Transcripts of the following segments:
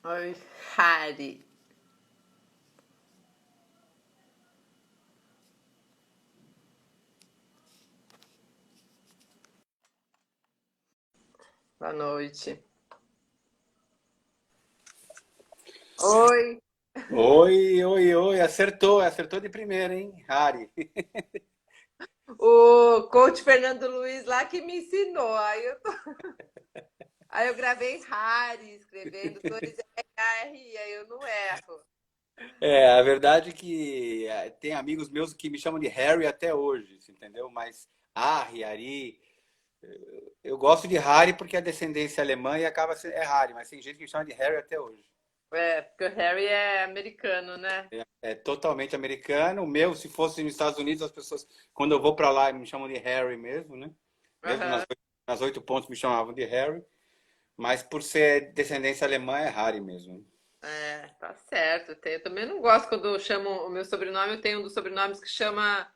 Oi, Harry. Boa noite. Oi. Oi, oi, oi, acertou de primeira, hein, Hari? O coach Fernando Luiz lá que me ensinou. Aí eu gravei Harry escrevendo 2 R, aí eu não erro. A verdade é que tem amigos meus que me chamam de Harry até hoje, você entendeu? Mas Harry, Ari, eu gosto de Harry porque a descendência é alemã e acaba sendo, é Harry, mas tem gente que me chama de Harry até hoje. É, porque o Harry é americano, né? É totalmente americano. O meu, se fosse nos Estados Unidos, as pessoas, quando eu vou para lá, me chamam de Harry mesmo, né? Mesmo Aham. nas 8 pontos me chamavam de Harry, mas por ser descendência alemã é Harry mesmo. É, tá certo. Eu também não gosto quando chamam o meu sobrenome. Eu tenho um dos sobrenomes que chama.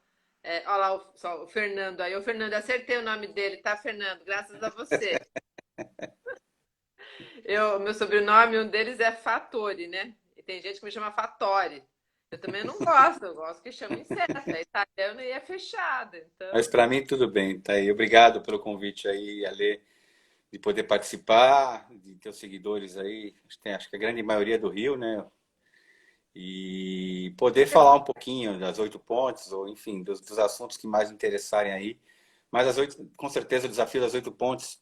Olha lá, o Fernando. Aí, o Fernando, acertei o nome dele, tá, Fernando? Graças a você. Meu sobrenome, um deles é Fattori, né? E tem gente que me chama Fattori. Eu também não gosto, eu gosto que chame certo. É italiano e é fechado. Mas Então, para mim tudo bem, tá aí. Obrigado pelo convite aí, Ale, de poder participar, de teus seguidores aí, acho que a grande maioria do Rio, né? E poder falar um pouquinho das 8 pontes, ou enfim, dos assuntos que mais interessarem aí. Mas com certeza o desafio das 8 pontes,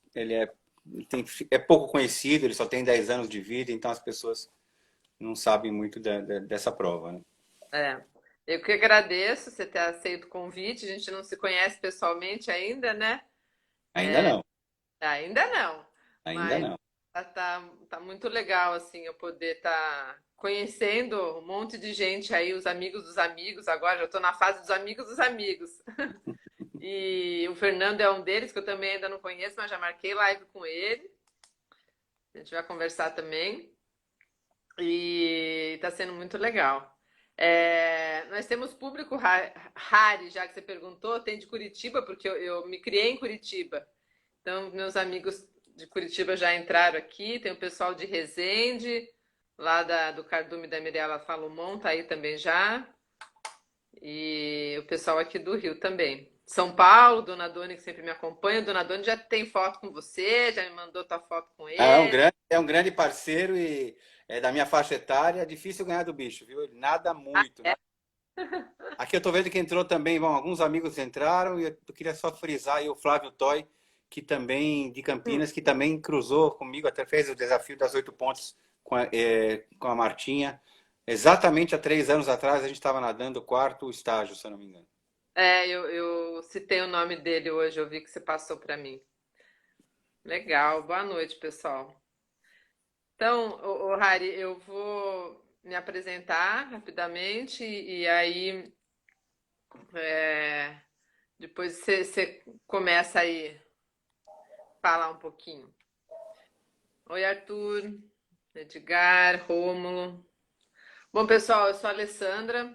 é pouco conhecido, ele só tem 10 anos de vida, então as pessoas não sabem muito dessa prova, né? é. Eu que agradeço você ter aceito o convite. A gente não se conhece pessoalmente ainda, né? Ainda não, Ainda não. ainda Mas não. tá muito legal, assim, eu poder estar conhecendo um monte de gente aí, os amigos dos amigos. Agora já tô na fase dos amigos dos amigos. E o Fernando é um deles que eu também ainda não conheço, mas já marquei live com ele. A gente vai conversar também. E tá sendo muito legal. Nós temos público raro, já que você perguntou, tem de Curitiba, porque eu me criei em Curitiba. Então, meus amigos de Curitiba já entraram aqui, tem o pessoal de Resende, lá do Cardume da Mirella Salomão, tá aí também já. E o pessoal aqui do Rio também. São Paulo, Dona Doni, que sempre me acompanha. Dona Doni já tem foto com você, já me mandou tua foto com ele. É um grande parceiro e é da minha faixa etária. É difícil ganhar do bicho, viu? Ele nada muito, É. nada. Aqui eu tô vendo que entrou também, bom, alguns amigos entraram e eu queria só frisar aí o Flávio Toy, que também, de Campinas, que também cruzou comigo, até fez o desafio das 8 pontes com a Martinha. Exatamente há 3 anos atrás a gente estava nadando o quarto estágio, se eu não me engano. Eu citei o nome dele hoje, eu vi que você passou para mim. Legal, boa noite, pessoal. Então, Harry, eu vou me apresentar rapidamente e aí é, depois você começa aí a falar um pouquinho. Oi, Arthur, Edgar, Rômulo. Bom, pessoal, eu sou a Alessandra.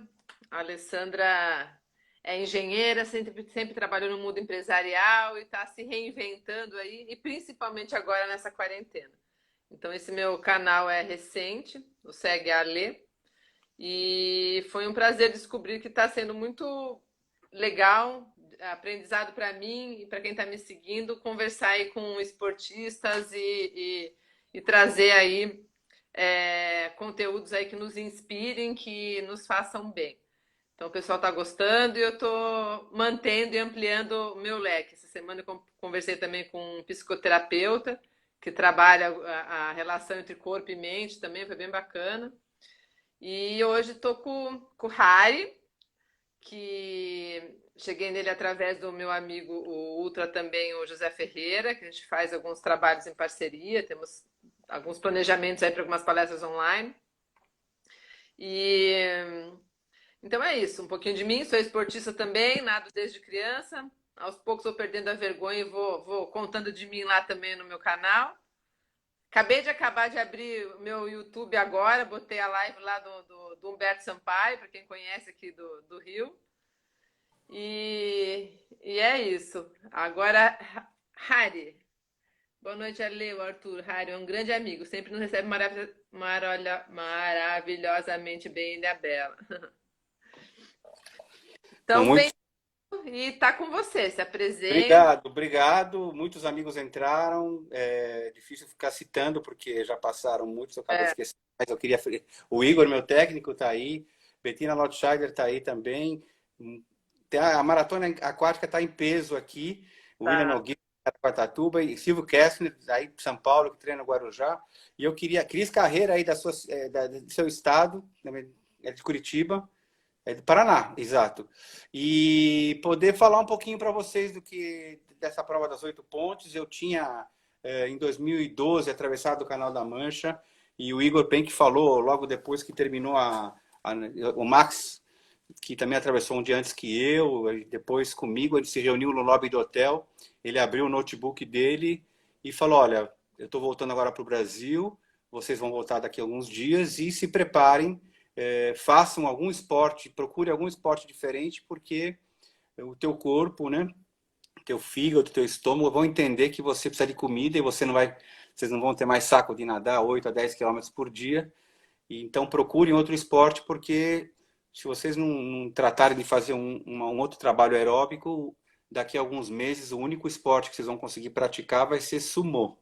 A Alessandra é engenheira, sempre trabalhou no mundo empresarial e está se reinventando aí, e principalmente agora nessa quarentena. Então, esse meu canal é recente, o Segue a Alê, e foi um prazer descobrir que está sendo muito legal, aprendizado para mim e para quem está me seguindo, conversar aí com esportistas e trazer aí conteúdos aí que nos inspirem, que nos façam bem. Então o pessoal está gostando e eu estou mantendo e ampliando o meu leque. Essa semana eu conversei também com um psicoterapeuta que trabalha a relação entre corpo e mente, também foi bem bacana. E hoje estou com o Hari, que cheguei nele através do meu amigo, o Ultra também, o José Ferreira, que a gente faz alguns trabalhos em parceria, temos alguns planejamentos aí para algumas palestras online. E então é isso, um pouquinho de mim, sou esportista também, nado desde criança. Aos poucos vou perdendo a vergonha e vou contando de mim lá também no meu canal. Acabei de acabar de abrir o meu YouTube agora, botei a live lá do Humberto Sampaio, para quem conhece aqui do Rio. E é isso. Agora, Hari, Boa noite, Ale, o Arthur. Rário é um grande amigo, sempre nos recebe maravilhosamente bem, ele é a Bela. Com Então vem muito e tá com você, se apresenta. obrigado, obrigado. Muitos amigos entraram. É difícil ficar citando porque já passaram muitos, eu acabo É, esquecendo. Mas eu queria. O Igor, meu técnico, está aí. Bettina Lotscheider está aí também. A maratona aquática está em peso aqui. O William tá. Nogueira, de Guatatuba, e Silvio Kessler, aí de São Paulo, que treina no Guarujá. E eu queria. Cris Carreira, aí do seu estado, é de Curitiba. É do Paraná, exato. E poder falar um pouquinho para vocês do que dessa prova das 8 pontes. Eu tinha, em 2012, atravessado o Canal da Mancha, e o Igor Penck falou logo depois que terminou o Max, que também atravessou um dia antes que eu, e depois comigo, a gente se reuniu no lobby do hotel, ele abriu o notebook dele e falou, olha, eu estou voltando agora para o Brasil, vocês vão voltar daqui a alguns dias e se preparem, façam algum esporte, procure algum esporte diferente, porque o teu corpo, né, teu fígado, teu estômago vão entender que você precisa de comida e vocês não vão ter mais saco de nadar 8 a 10 quilômetros por dia. E então procurem outro esporte, porque se vocês não tratarem de fazer um outro trabalho aeróbico, daqui a alguns meses o único esporte que vocês vão conseguir praticar vai ser sumô.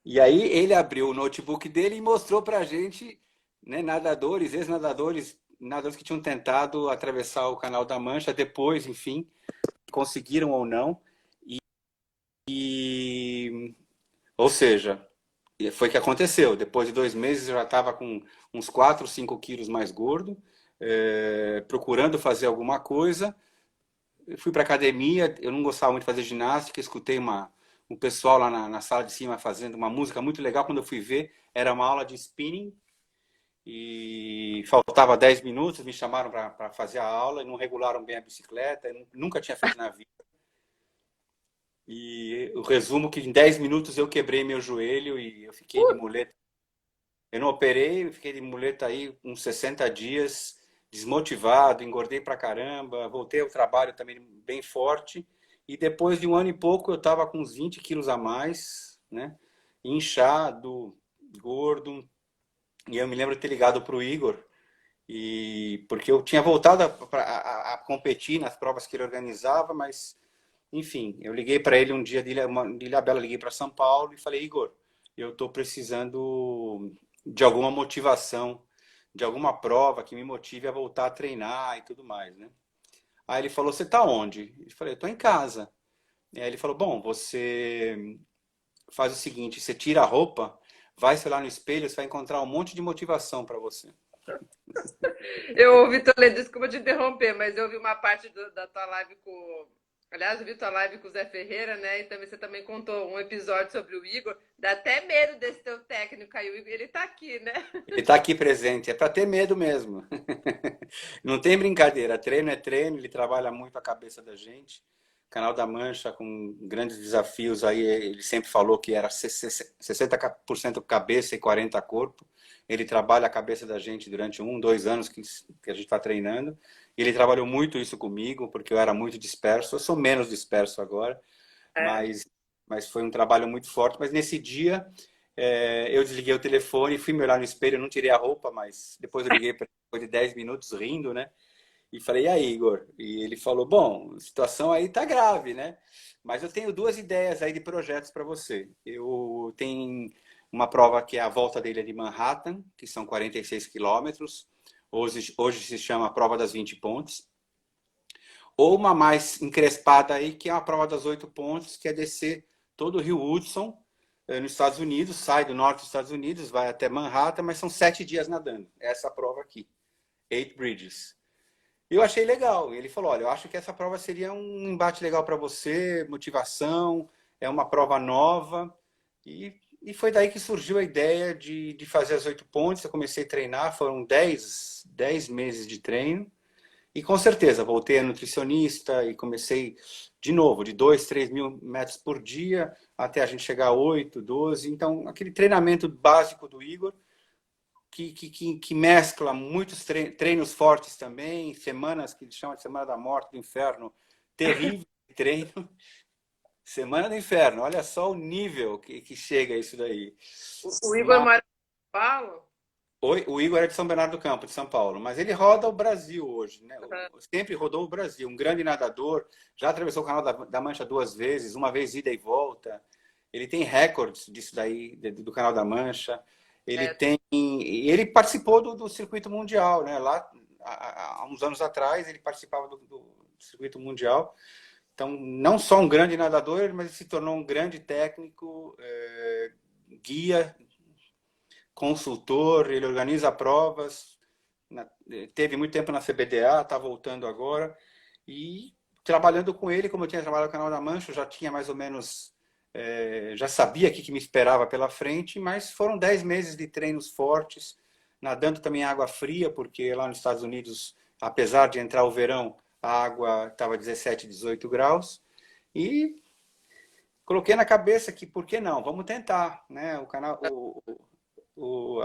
E aí ele abriu o notebook dele e mostrou pra gente, né, nadadores, ex-nadadores, nadadores que tinham tentado atravessar o Canal da Mancha depois, enfim, conseguiram ou não. E, ou seja, foi o que aconteceu. Depois de 2 meses eu já estava com uns 4, 5 quilos mais gordo, procurando fazer alguma coisa. Eu fui para academia, eu não gostava muito de fazer ginástica, escutei um pessoal lá na sala de cima fazendo uma música muito legal. Quando eu fui ver, era uma aula de spinning e faltava 10 minutos, me chamaram para fazer a aula e não regularam bem a bicicleta, eu nunca tinha feito na vida. E o resumo que em 10 minutos eu quebrei meu joelho e eu fiquei de muleta. Eu não operei, eu fiquei de muleta aí uns 60 dias, desmotivado, engordei pra caramba, voltei ao trabalho também bem forte. E depois de um ano e pouco eu estava com uns 20 quilos a mais, né? Inchado, gordo. E eu me lembro de ter ligado para o Igor, porque eu tinha voltado a competir nas provas que ele organizava, mas enfim, eu liguei para ele um dia de Ilhabela, liguei para São Paulo e falei, Igor, eu estou precisando de alguma motivação, de alguma prova que me motive a voltar a treinar e tudo mais, né? Aí ele falou, você está onde? Eu falei, estou em casa. E aí ele falou, bom, você faz o seguinte, você tira a roupa, vai se olhar no espelho, você vai encontrar um monte de motivação para você. Eu ouvi Toledo, desculpa te interromper, mas eu ouvi uma parte da tua live com. Aliás, eu vi tua live com o Zé Ferreira, né? E também você também contou um episódio sobre o Igor. Dá até medo desse teu técnico aí, o Igor. Ele tá aqui, né? Ele está aqui presente, é para ter medo mesmo. Não tem brincadeira, treino é treino, ele trabalha muito a cabeça da gente. Canal da Mancha com grandes desafios aí, ele sempre falou que era 60% cabeça e 40% corpo. Ele trabalha a cabeça da gente durante 1, 2 anos que a gente está treinando. Ele trabalhou muito isso comigo, porque eu era muito disperso. Eu sou menos disperso agora, É. mas foi um trabalho muito forte. Mas nesse dia eu desliguei o telefone, fui me olhar no espelho, não tirei a roupa, mas depois eu liguei para ele depois de 10 minutos rindo, né? E falei, e aí, Igor? E ele falou, bom, a situação aí tá grave, né? Mas eu tenho duas ideias aí de projetos para você. Eu tenho uma prova que é a volta da Ilha de Manhattan, que são 46 quilômetros. Hoje se chama a Prova das 20 Pontes. Ou uma mais encrespada aí, que é a prova das 8 pontes, que é descer todo o Rio Hudson, nos Estados Unidos, sai do norte dos Estados Unidos, vai até Manhattan, mas são 7 dias nadando. Essa prova aqui, 8 Bridges. Eu achei legal. Ele falou, olha, eu acho que essa prova seria um embate legal para você, motivação, é uma prova nova. E foi daí que surgiu a ideia de fazer as 8 pontes. Eu comecei a treinar, foram 10 meses de treino. E com certeza, voltei a nutricionista e comecei de novo, de 2, 3 mil metros por dia, até a gente chegar a 8, 12. Então, aquele treinamento básico do Igor, que mescla muitos treinos fortes também, semanas que ele chama de Semana da Morte, do Inferno, terrível de treino, Semana do Inferno, olha só o nível que chega isso daí. O Igor mora em São Paulo? O Igor é de São Bernardo do Campo, de São Paulo, mas ele roda o Brasil hoje, né? Aham. Sempre rodou o Brasil. Um grande nadador, já atravessou o Canal da Mancha 2 vezes, uma vez ida e volta. Ele tem recordes disso daí, do Canal da Mancha. É, Ele participou do circuito mundial, né? Lá, há uns anos atrás, ele participava do circuito mundial. Então, não só um grande nadador, mas ele se tornou um grande técnico, guia, consultor, ele organiza provas, teve muito tempo na CBDA, está voltando agora, e trabalhando com ele, como eu tinha trabalhado no Canal da Mancha, eu já tinha mais ou menos, já sabia o que me esperava pela frente, mas foram 10 meses de treinos fortes, nadando também em água fria, porque lá nos Estados Unidos, apesar de entrar o verão, a água estava 17, 18 graus, e coloquei na cabeça que por que não? Vamos tentar, né?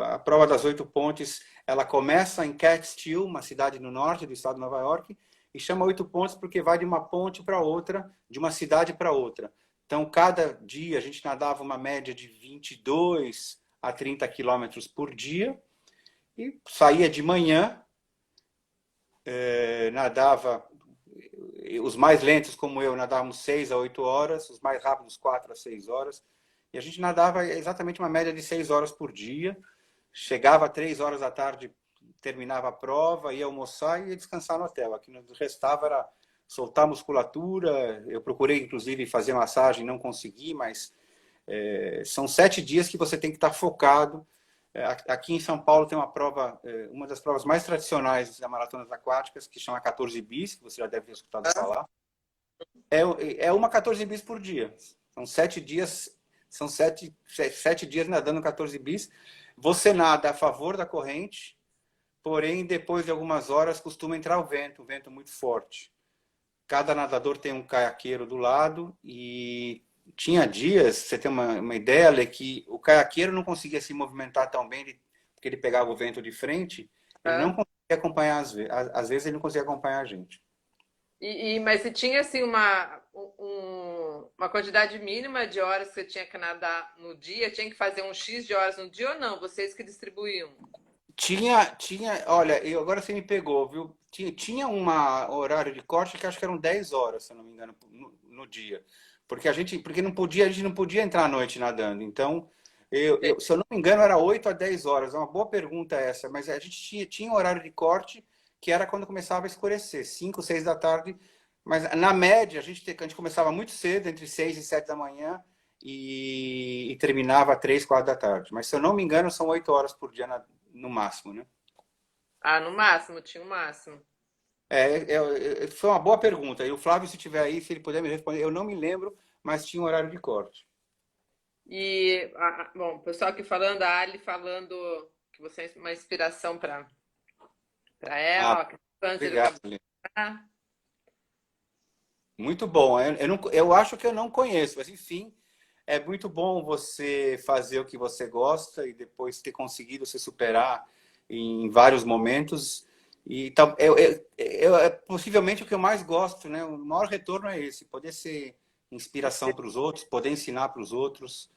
A prova das 8 pontes, ela começa em Catskill, uma cidade no norte do estado de Nova York, e chama 8 pontes porque vai de uma ponte para outra, de uma cidade para outra. Então, cada dia a gente nadava uma média de 22 a 30 quilômetros por dia e saía de manhã, nadava, os mais lentos como eu nadávamos 6 a 8 horas, os mais rápidos 4 a 6 horas, e a gente nadava exatamente uma média de 6 horas por dia, chegava 3 horas da tarde, terminava a prova, ia almoçar e ia descansar no hotel. Aqui nos restava era soltar a musculatura, eu procurei inclusive fazer massagem, não consegui, mas são 7 dias que você tem que estar focado. Aqui em São Paulo tem uma prova, uma das provas mais tradicionais das maratonas aquáticas, que chama 14 bis, que você já deve ter escutado falar. É uma 14 bis por dia. São 7 dias, são sete dias nadando 14 bis. Você nada a favor da corrente, porém, depois de algumas horas, costuma entrar o vento, um vento muito forte. Cada nadador tem um caiaqueiro do lado e tinha dias, você tem uma ideia, Lê, que o caiaqueiro não conseguia se movimentar tão bem, porque ele pegava o vento de frente, ele não aham. conseguia acompanhar, às vezes ele não conseguia acompanhar a gente. Mas se tinha assim uma quantidade mínima de horas que você tinha que nadar no dia, tinha que fazer um X de horas no dia ou não? Vocês que distribuíam? Olha, agora você me pegou, viu? Tinha um horário de corte que acho que eram 10 horas, se eu não me engano, no dia. Porque a gente não podia entrar à noite nadando. Então, se eu não me engano, era 8 a 10 horas. É uma boa pergunta essa, mas a gente tinha um horário de corte que era quando começava a escurecer, 5, 6 da tarde. Mas na média, a gente começava muito cedo, entre 6 e 7 da manhã, e terminava 3, 4 da tarde. Mas se eu não me engano, são 8 horas por dia no máximo, né? Ah, no máximo, tinha o máximo. Foi uma boa pergunta. E o Flávio, se tiver aí, se ele puder me responder, eu não me lembro, mas tinha um horário de corte. Bom, o pessoal aqui falando, a Ali falando que você é uma inspiração para Ah, ela, ó, que o Ângelo obrigado, acabou Lê. de falar. Muito bom. Eu acho que eu não conheço, mas enfim, é muito bom você fazer o que você gosta e depois ter conseguido se superar em vários momentos. E tal, é possivelmente o que eu mais gosto, né? O maior retorno é esse, poder ser inspiração para os outros, poder ensinar para os outros.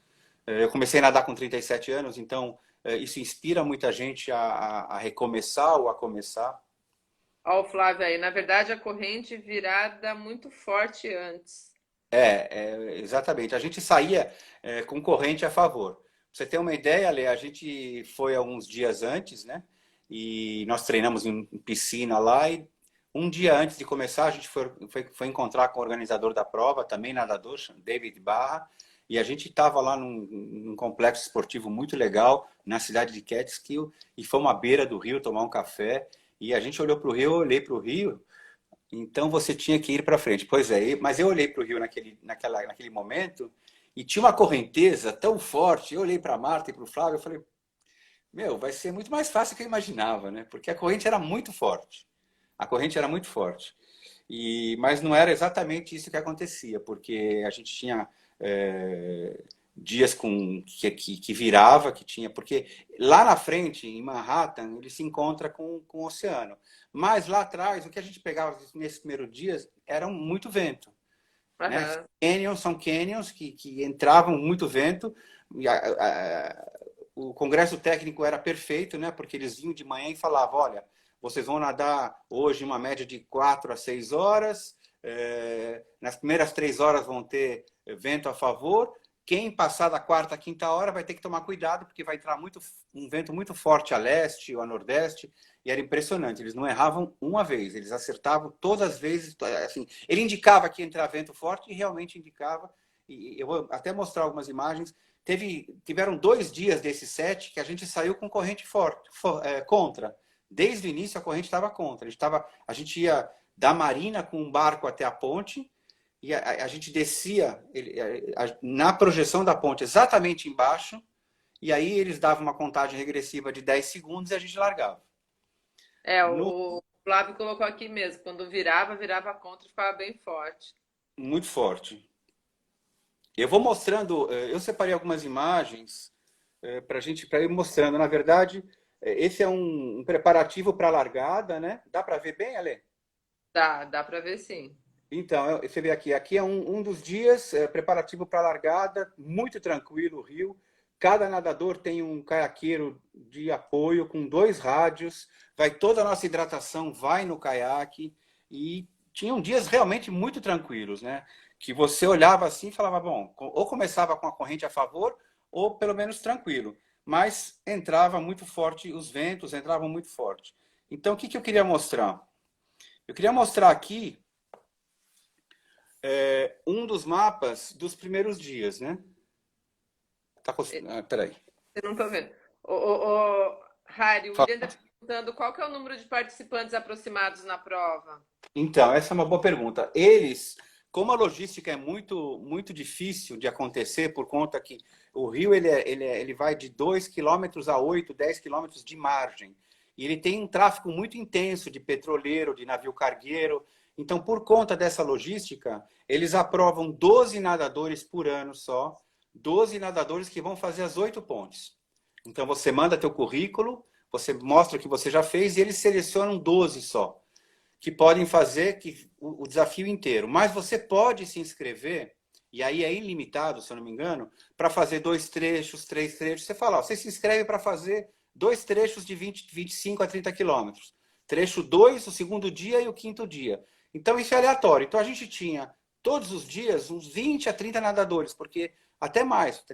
Eu comecei a nadar com 37 anos, então isso inspira muita gente a recomeçar ou a começar. Ó, o Flávio aí, na verdade a corrente virada muito forte antes. Exatamente. A gente saía com corrente a favor. Pra você ter uma ideia, Ale, a gente foi alguns dias antes, né? E nós treinamos em piscina lá e um dia antes de começar a gente foi encontrar com o organizador da prova, também nadador, David Barra, e a gente estava lá num complexo esportivo muito legal, na cidade de Catskill, e fomos à beira do rio tomar um café, e a gente olhou para o rio, eu olhei para o rio, então você tinha que ir para frente. Pois é, mas eu olhei para o rio naquele momento e tinha uma correnteza tão forte. Eu olhei para a Marta e para o Flávio e falei: Meu, vai ser muito mais fácil do que eu imaginava, né? Porque a corrente era muito forte. A corrente era muito forte. Mas não era exatamente isso que acontecia, porque a gente tinha dias que virava, que tinha. Porque lá na frente, em Manhattan, ele se encontra com o oceano. Mas lá atrás, o que a gente pegava nesses primeiros dias era muito vento. né? Aham. São canyons que entravam muito vento. E o congresso técnico era perfeito, né? Porque eles vinham de manhã e falavam, olha, vocês vão nadar hoje uma média de 4 a 6 horas, nas primeiras 3 horas vão ter vento a favor, quem passar da quarta, quinta hora vai ter que tomar cuidado, porque vai entrar um vento muito forte a leste ou a nordeste, e era impressionante, eles não erravam uma vez, eles acertavam todas as vezes, assim, ele indicava que ia entrar vento forte, e realmente indicava, e eu vou até mostrar algumas imagens. Tiveram 2 dias desses 7 que a gente saiu com corrente forte, contra. Desde o início a corrente estava contra. A gente ia da marina com um barco até a ponte, e a gente descia na projeção da ponte exatamente embaixo, e aí eles davam uma contagem regressiva de 10 segundos e a gente largava. O Flávio colocou aqui mesmo. Quando virava contra e ficava bem forte. Muito forte. Eu vou mostrando, eu separei algumas imagens para ir mostrando. Na verdade, esse é um preparativo para a largada, né? Dá para ver bem, Ale? Dá para ver sim. Então, você vê aqui, aqui é um dos dias preparativo para a largada, muito tranquilo o rio. Cada nadador tem um caiaqueiro de apoio com 2 rádios, vai toda a nossa hidratação vai no caiaque e tinham dias realmente muito tranquilos, né? Que você olhava assim e falava, bom, ou começava com a corrente a favor ou pelo menos tranquilo, mas entrava muito forte os ventos, entravam muito forte. Então, o que eu queria mostrar? Eu queria mostrar aqui um dos mapas dos primeiros dias, né? Peraí. Eu não tô vendo. Harry, o William está perguntando qual que é o número de participantes aproximados na prova? Então, essa é uma boa pergunta. Eles, como a logística é muito difícil de acontecer, por conta que o rio ele vai de 2 quilômetros a 8, 10 quilômetros de margem. E ele tem um tráfego muito intenso de petroleiro, de navio cargueiro. Então, por conta dessa logística, eles aprovam 12 nadadores por ano só, 12 nadadores que vão fazer as 8 pontes. Então, você manda teu currículo, você mostra o que você já fez e eles selecionam 12 só que podem fazer o desafio inteiro. Mas você pode se inscrever, e aí é ilimitado, se eu não me engano, para fazer 2 trechos, 3 trechos. Você fala, ó, você se inscreve para fazer 2 trechos de 25 a 30 quilômetros. Trecho 2, o segundo dia e o quinto dia. Então, isso é aleatório. Então, a gente tinha, todos os dias, uns 20 a 30 nadadores, porque até mais,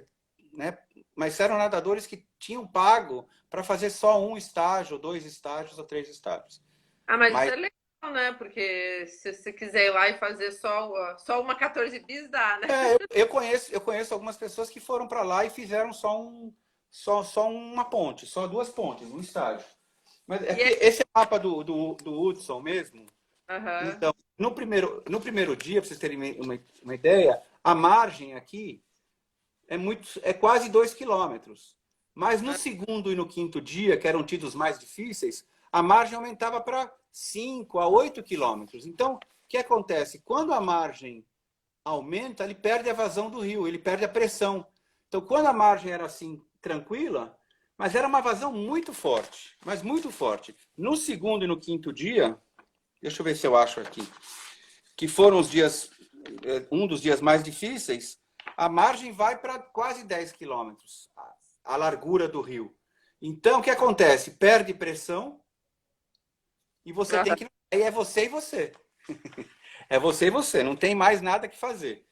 né? Mas eram nadadores que tinham pago para fazer só um estágio, 2 estágios ou 3 estágios. Ah, mas isso Mas é legal, né? Porque se você quiser ir lá e fazer só uma 14 bis, dá, né? eu conheço algumas pessoas que foram para lá e fizeram só uma ponte, só 2 pontes, um estágio. Mas E é... esse é o mapa do Hudson mesmo. Aham. Então, no primeiro dia, para vocês terem uma ideia, a margem aqui é quase 2 quilômetros. Mas no segundo e no quinto dia, que eram tidos mais difíceis, a margem aumentava para 5 a 8 quilômetros. Então, o que acontece? Quando a margem aumenta, ele perde a vazão do rio, ele perde a pressão. Então, quando a margem era assim, tranquila, mas era uma vazão muito forte, mas muito forte. No segundo e no quinto dia, deixa eu ver se eu acho aqui, que foram os dias, um dos dias mais difíceis, a margem vai para quase 10 quilômetros, a largura do rio. Então, o que acontece? Perde pressão e você tem Aham. que... Aí é você e você. É você e você, não tem mais nada que fazer.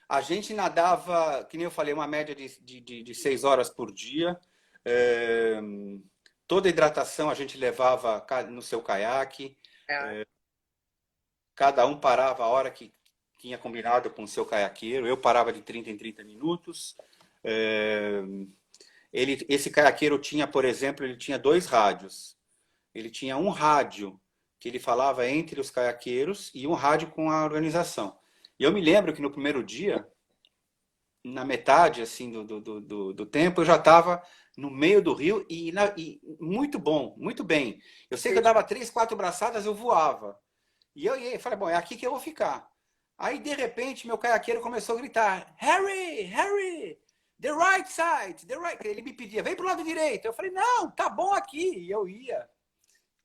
A gente nadava, que nem eu falei, uma média de 6 horas por dia. Toda a hidratação a gente levava no seu caiaque. É. Cada um parava a hora que tinha combinado com o seu caiaqueiro. Eu parava de 30 em 30 minutos. Esse caiaqueiro tinha, por exemplo, ele tinha 2 rádios. Ele tinha um rádio que ele falava entre os caiaqueiros e um rádio com a organização. E eu me lembro que no primeiro dia, na metade assim do tempo, eu já estava no meio do rio e muito bom, muito bem. Eu sei que eu dava 3, 4 braçadas, eu voava. E eu falei, bom, é aqui que eu vou ficar. Aí, de repente, meu caiaqueiro começou a gritar, Harry, Harry, the right side, the right... Ele me pedia, vem pro lado direito. Eu falei, não, tá bom aqui. E eu ia.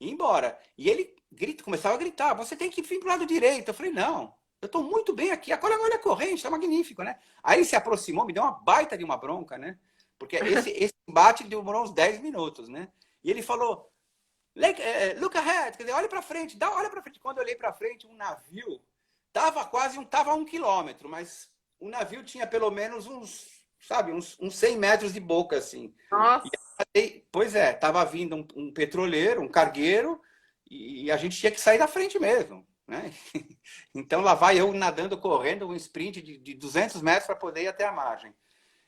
ia embora. E ele começava a gritar, você tem que vir pro lado direito. Eu falei, não, eu estou muito bem aqui, agora olha a corrente, está magnífico, né? Aí ele se aproximou, me deu uma baita de uma bronca, né? Porque esse embate demorou uns 10 minutos, né? E ele falou, look ahead, quer dizer, olha para frente, olha para frente. Quando eu olhei para frente, um navio tava a 1 quilômetro, mas o navio tinha pelo menos uns 100 metros de boca, assim. Nossa, Pois é, estava vindo um petroleiro, um cargueiro, e a gente tinha que sair da frente mesmo, né? Então lá vai eu nadando, correndo, um sprint de 200 metros para poder ir até a margem.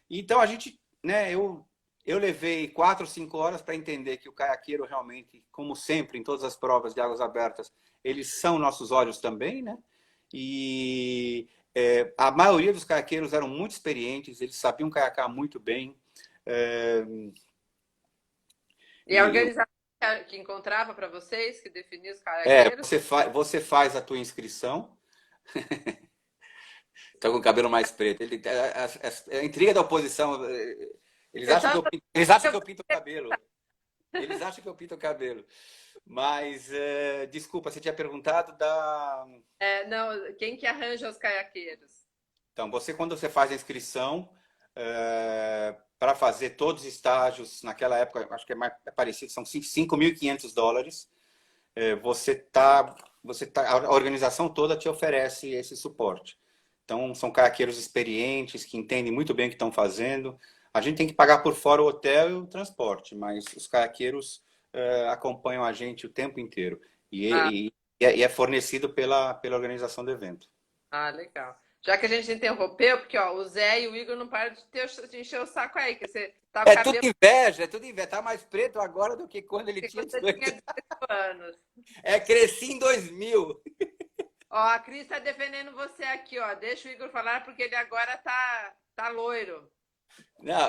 Então a gente, né, eu levei 4 ou 5 horas para entender que o caiaqueiro realmente, como sempre, em todas as provas de águas abertas, eles são nossos olhos também, né? E a maioria dos caiaqueiros eram muito experientes, eles sabiam caiacar muito bem. É, e a e organização que encontrava para vocês, que definia os caiaqueiros? você faz a tua inscrição. Estou com o cabelo mais preto. A intriga da oposição. Pessoal, Eles acham que eu pinto o cabelo. Eles acham que eu pinto o cabelo. Mas, desculpa, você tinha perguntado da. não, quem que arranja os caiaqueiros? Então, quando você faz a inscrição, para fazer todos os estágios, naquela época, acho que é parecido, são $5.500. A organização toda te oferece esse suporte. Então, são caiaqueiros experientes, que entendem muito bem o que estão fazendo. A gente tem que pagar por fora o hotel e o transporte, mas os caiaqueiros acompanham a gente o tempo inteiro. Ah, E é fornecido pela organização do evento. legal. Já que a gente interrompeu, porque ó, o Zé e o Igor não param de encher o saco aí, que você tá com o É tudo cabelo inveja, é tudo inveja. Tá mais preto agora do que quando ele que tinha você 18. tinha 18 anos. Cresci em 2000. Ó, a Cris tá defendendo você aqui, ó. Deixa o Igor falar, porque ele agora tá loiro. Não,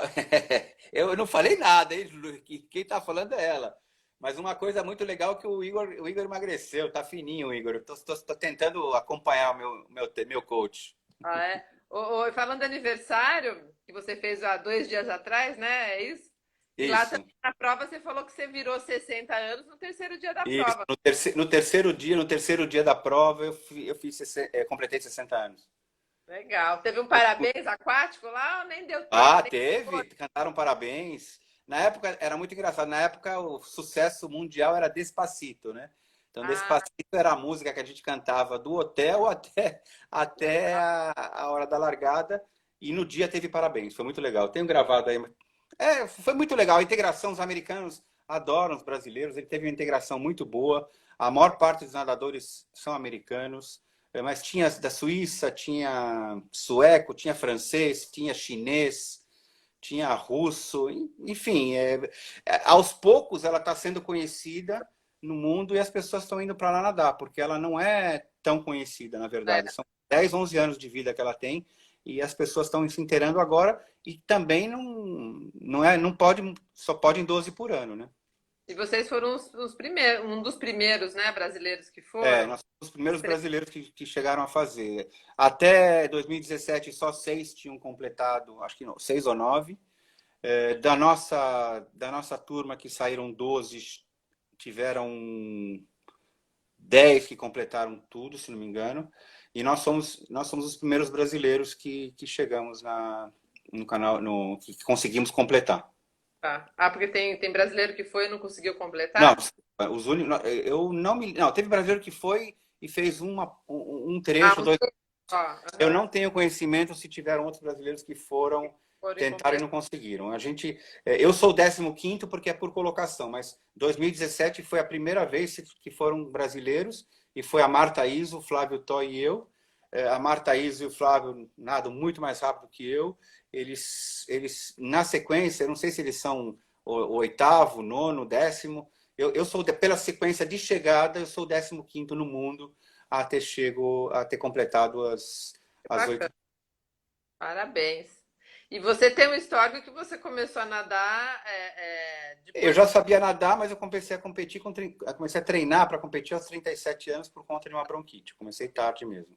eu não falei nada, hein, Lu? Quem tá falando é ela. Mas uma coisa muito legal é que o Igor emagreceu, tá fininho o Igor. Eu tô tentando acompanhar o meu coach. Ah, é? E falando do aniversário, que você fez há 2 dias atrás, né? É isso? E lá Isso, também na prova você falou que você virou 60 anos no terceiro dia da isso. prova. No terceiro dia da prova, completei 60 anos. Legal. Teve um parabéns aquático lá ou nem deu tempo? Ah, Nem... teve, cantaram parabéns. Na época era muito engraçado. Na época o sucesso mundial era Despacito, né? Então Ah, Despacito era a música que a gente cantava do hotel até legal. a hora da largada. E no dia teve parabéns. Foi muito legal. Tenho gravado aí. Foi muito legal. A integração, os americanos adoram os brasileiros. Ele teve uma integração muito boa. A maior parte dos nadadores são americanos. Mas tinha da Suíça, tinha sueco, tinha francês, tinha chinês, tinha russo, enfim, aos poucos ela está sendo conhecida no mundo e as pessoas estão indo para lá nadar, porque ela não é tão conhecida, na É. verdade. São 10, 11 anos de vida que ela tem e as pessoas estão se inteirando agora e também não pode, só pode em 12 por ano, né? E vocês foram os primeiros, um dos primeiros, né, brasileiros que foram? Nós somos os primeiros brasileiros que chegaram a fazer. Até 2017, só 6 tinham completado, acho que não, 6 ou 9. Da nossa turma, que saíram 12, tiveram 10 que completaram tudo, se não me engano. E nós somos os primeiros brasileiros que chegamos no canal, que conseguimos completar. Tá. Ah, porque tem brasileiro que foi e não conseguiu Não, completar? os únicos, eu não me. Não, teve brasileiro que foi e fez um Ah, trecho, um dois. só. Eu Aham. não tenho conhecimento se tiveram outros brasileiros que foram Foram e tentaram e completar. não conseguiram. Eu sou o 15º porque é por colocação, mas 2017 foi a primeira vez que foram brasileiros e foi a Marta Iso, o Flávio Toy e eu. A Marta Iso e o Flávio nadam muito mais rápido que eu. Eles na sequência, eu não sei se eles são o oitavo, nono, décimo. Eu sou, pela sequência de chegada, eu sou o 15º no mundo a ter completado as 8. Bacana. Parabéns. E você tem um histórico que você começou a nadar Eu depois já dos. sabia nadar, mas eu comecei a competir, comecei a treinar para competir aos 37 anos por conta de uma bronquite. Comecei tarde mesmo.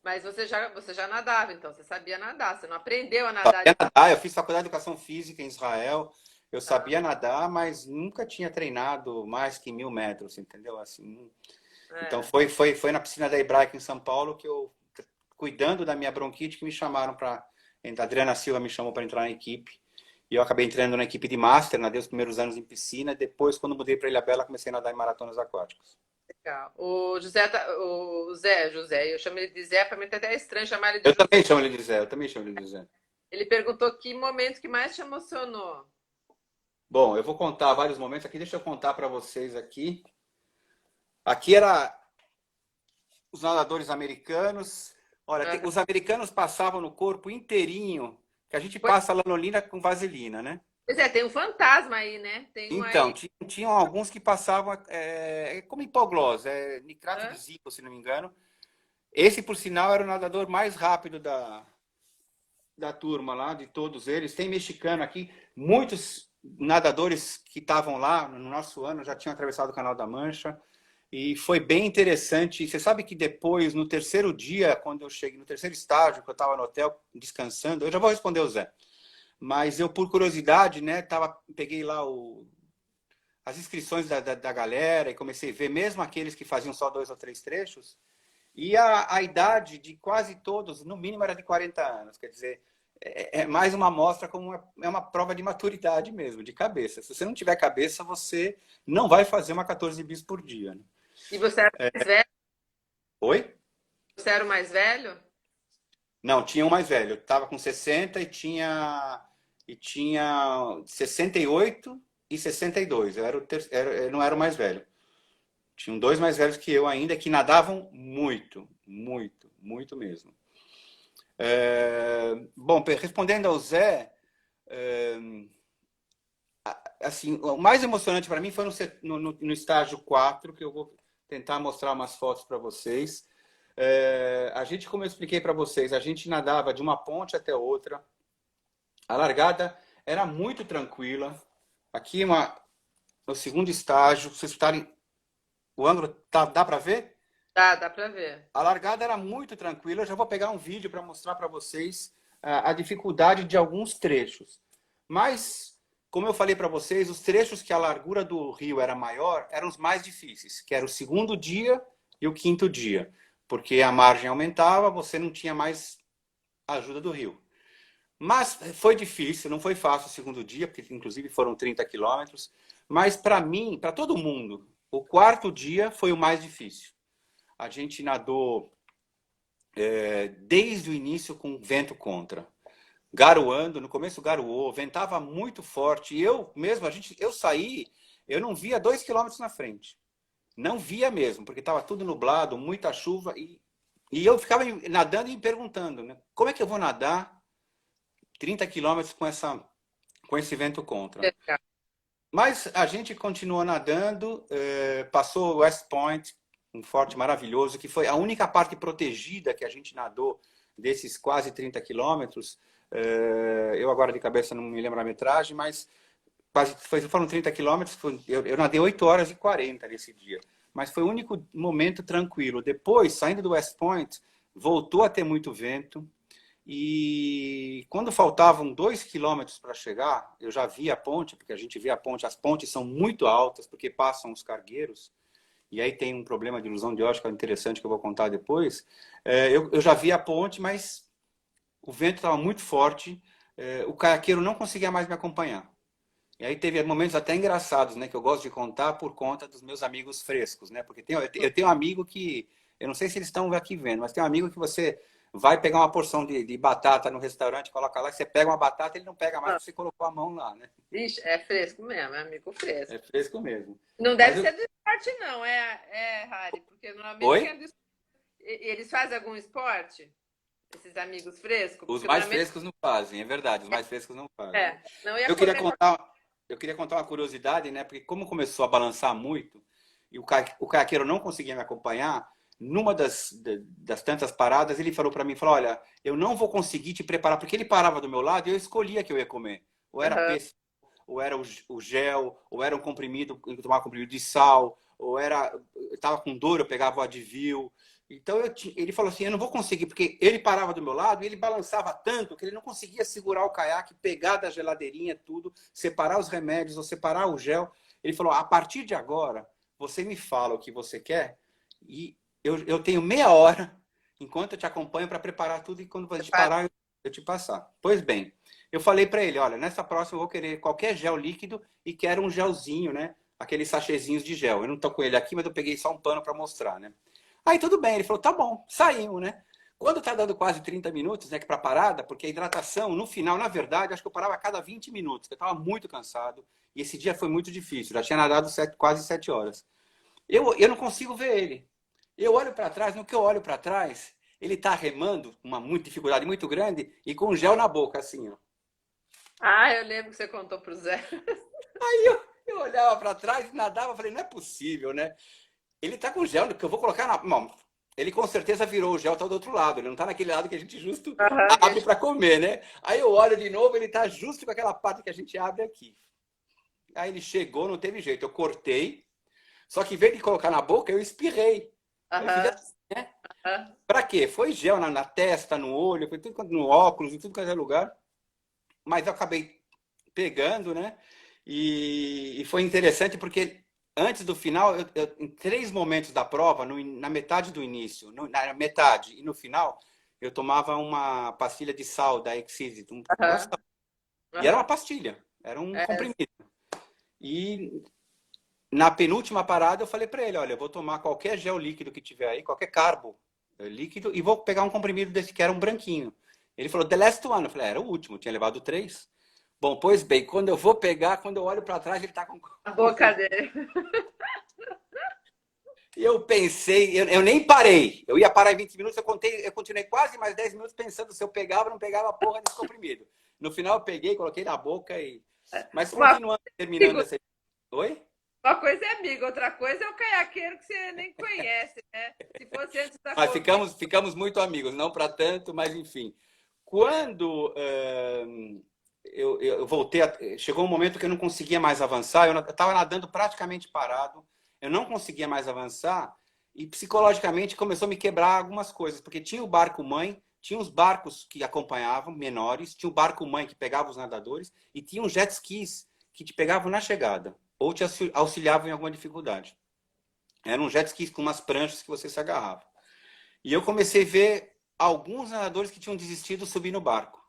Mas você já nadava, então você sabia nadar. Você não aprendeu a nadar Sabia depois. nadar, eu fiz faculdade de educação física em Israel, Eu sabia nadar, mas nunca tinha treinado mais que 1.000 metros, entendeu? Assim, então É, foi na piscina da Hebraica em São Paulo que eu, cuidando da minha bronquite, que me chamaram para. A Adriana Silva me chamou para entrar na equipe. E eu acabei entrando na equipe de Master, nadei os primeiros anos em piscina. Depois, quando mudei para Ilhabela, comecei a nadar em maratonas aquáticas. legal. O José, o José, eu chamo ele de Zé, para mim tá até estranho chamar ele de Eu José. também chamo ele de Zé, eu também chamo ele de Zé. Ele perguntou que momento que mais te emocionou. Bom, eu vou contar vários momentos aqui. Deixa eu contar para vocês aqui. Aqui era os nadadores americanos. Olha, Aham. os americanos passavam no corpo inteirinho, que a gente Pois passa lanolina com vaselina, né? pois é, tem um fantasma aí, né? Tem um Então, aí. tinham alguns que passavam como hipoglós, nitrato de Hã? zinco, se não me engano. Esse, por sinal, era o nadador mais rápido da turma lá, de todos eles. Tem mexicano aqui. Muitos nadadores que estavam lá no nosso ano já tinham atravessado o Canal da Mancha. E foi bem interessante. Você sabe que depois, no terceiro dia, quando eu cheguei, no terceiro estágio, que eu estava no hotel descansando, eu já vou responder o Zé. Mas eu, por curiosidade, né, peguei lá as inscrições da galera e comecei a ver, mesmo aqueles que faziam só 2 ou 3 trechos, e a idade de quase todos, no mínimo, era de 40 anos. Quer dizer, é mais uma amostra como é uma prova de maturidade mesmo, de cabeça. Se você não tiver cabeça, você não vai fazer uma 14 bis por dia. Né? E você era o mais velho? Oi? Você era o mais velho? Não, tinha um mais velho. Estava com 60 e tinha 68 e 62. Eu não era o mais velho. Tinham dois mais velhos que eu ainda que nadavam muito, muito, muito mesmo. Bom, respondendo ao Zé, assim, o mais emocionante para mim foi no estágio 4, que eu vou tentar mostrar umas fotos para vocês. A gente, como eu expliquei para vocês, a gente nadava de uma ponte até outra. A largada era muito tranquila. Aqui no segundo estágio, vocês estarem, o ângulo dá para ver? Dá pra ver. A largada era muito tranquila. Eu já vou pegar um vídeo para mostrar para vocês a dificuldade de alguns trechos. Mas, como eu falei para vocês, os trechos que a largura do rio era maior eram os mais difíceis, que era o segundo dia e o quinto dia. Porque a margem aumentava, você não tinha mais ajuda do rio. Mas foi difícil, não foi fácil o segundo dia, porque inclusive foram 30 quilômetros. Mas para mim, para todo mundo, o quarto dia foi o mais difícil. A gente nadou desde o início com vento contra. Garoando, no começo garoou, ventava muito forte. E eu mesmo, eu saí, eu não via 2 quilômetros na frente. Não via mesmo, porque estava tudo nublado, muita chuva. E eu ficava nadando e me perguntando, né, como é que eu vou nadar 30 quilômetros com esse vento contra? Mas a gente continuou nadando, passou o West Point, um forte maravilhoso, que foi a única parte protegida que a gente nadou desses quase 30 quilômetros. Eu agora de cabeça não me lembro a metragem, mas foram 30 quilômetros. Eu nadei 8 horas e 40 nesse dia. Mas foi o único momento tranquilo. Depois, saindo do West Point, voltou a ter muito vento. E quando faltavam 2 quilômetros para chegar, eu já vi a ponte, porque a gente vê a ponte, as pontes são muito altas, porque passam os cargueiros, e aí tem um problema de ilusão de ótica interessante que eu vou contar depois. Eu já vi a ponte, mas o vento estava muito forte, o caiaqueiro não conseguia mais me acompanhar. E aí teve momentos até engraçados, né, que eu gosto de contar por conta dos meus amigos frescos, né, porque eu tenho um amigo que, eu não sei se eles estão aqui vendo, mas tem um amigo que você vai pegar uma porção de batata no restaurante, coloca lá, e você pega uma batata, ele não pega mais porque você colocou a mão lá, né? Ixi, é fresco mesmo, é amigo fresco. É fresco mesmo. Não Mas deve ser do esporte, não, Harry, porque normalmente Oi? quem é do esporte. Eles fazem algum esporte? Esses amigos frescos? Os Porque mais normalmente. frescos não fazem, é verdade, os mais frescos não fazem. Não ia Eu queria comentar. contar, eu queria contar uma curiosidade, né? Porque como começou a balançar muito e o caiaqueiro não conseguia me acompanhar, numa das tantas paradas, ele falou para mim, falou, olha, eu não vou conseguir te preparar, porque ele parava do meu lado e eu escolhia o que eu ia comer. Ou era Aham. peixe, ou era o gel, ou era um comprimido, eu tomava comprimido de sal, ou era, eu estava com dor, eu pegava o Advil. Então ele falou assim, eu não vou conseguir, porque ele parava do meu lado e ele balançava tanto que ele não conseguia segurar o caiaque, pegar da geladeirinha tudo, separar os remédios ou separar o gel. Ele falou, a partir de agora, você me fala o que você quer e eu tenho meia hora enquanto eu te acompanho para preparar tudo e quando a gente parar, eu te passar. Pois bem, eu falei para ele, olha, nessa próxima eu vou querer qualquer gel líquido e quero um gelzinho, né? Aqueles sachêzinhos de gel. Eu não tô com ele aqui, mas eu peguei só um pano para mostrar, né? Aí tudo bem, ele falou, tá bom, saímos, né? Quando tá dando quase 30 minutos, né, que para parada, porque a hidratação, no final, na verdade, acho que eu parava a cada 20 minutos, porque eu estava muito cansado, e esse dia foi muito difícil, já tinha nadado quase 7 horas. Eu não consigo ver ele. Eu olho para trás, no que eu olho para trás, ele tá remando, com uma muita dificuldade muito grande, e com gel na boca, assim, ó. Ah, eu lembro que você contou pro Zé. Eu olhava para trás, nadava, falei, não é possível, né? Ele tá com gel, que eu vou colocar na. Bom, ele com certeza virou o gel, tá do outro lado. Ele não tá naquele lado que a gente justo Aham, abre para comer, né? Aí eu olho de novo, ele tá justo com aquela parte que a gente abre aqui. Aí ele chegou, não teve jeito. Eu cortei, só que em vez de colocar na boca, eu espirrei. Eu fiz aham, assim, né? aham. Pra quê? Foi gel na testa, no olho, foi tudo no óculos, em tudo quanto é lugar. Mas eu acabei pegando, né? E foi interessante porque antes do final, em 3 momentos da prova, na metade do início, na metade e no final, eu tomava uma pastilha de sal da Exceed. Aham, E era uma aham. pastilha, era um É, comprimido. E na penúltima parada eu falei para ele, olha, eu vou tomar qualquer gel líquido que tiver aí, qualquer carbo líquido, e vou pegar um comprimido desse que era um branquinho. Ele falou, the last one. Eu falei, era o último, tinha levado 3. Bom, pois bem, quando eu vou pegar, quando eu olho para trás, ele está com... a boca dele. E eu pensei, eu nem parei. Eu ia parar em 20 minutos, eu continuei quase mais 10 minutos pensando se eu pegava ou não pegava a porra desse comprimido. No final eu peguei, coloquei na boca e... Mas Uma, continuando, terminando essa... Oi? uma coisa é amigo, outra coisa é o caiaqueiro que você nem conhece, né? Se fosse antes da Mas Covid. ficamos muito amigos, não para tanto, mas enfim. Quando eu voltei, chegou um momento que eu não conseguia mais avançar, eu estava nadando praticamente parado, eu não conseguia mais avançar e psicologicamente começou a me quebrar algumas coisas, porque tinha o barco mãe, tinha os barcos que acompanhavam, menores, tinha o barco mãe que pegava os nadadores e tinha os jet skis que te pegavam na chegada ou te auxiliavam em alguma dificuldade. Eram jet skis com umas pranchas que você se agarrava. E eu comecei a ver alguns nadadores que tinham desistido subir no barco.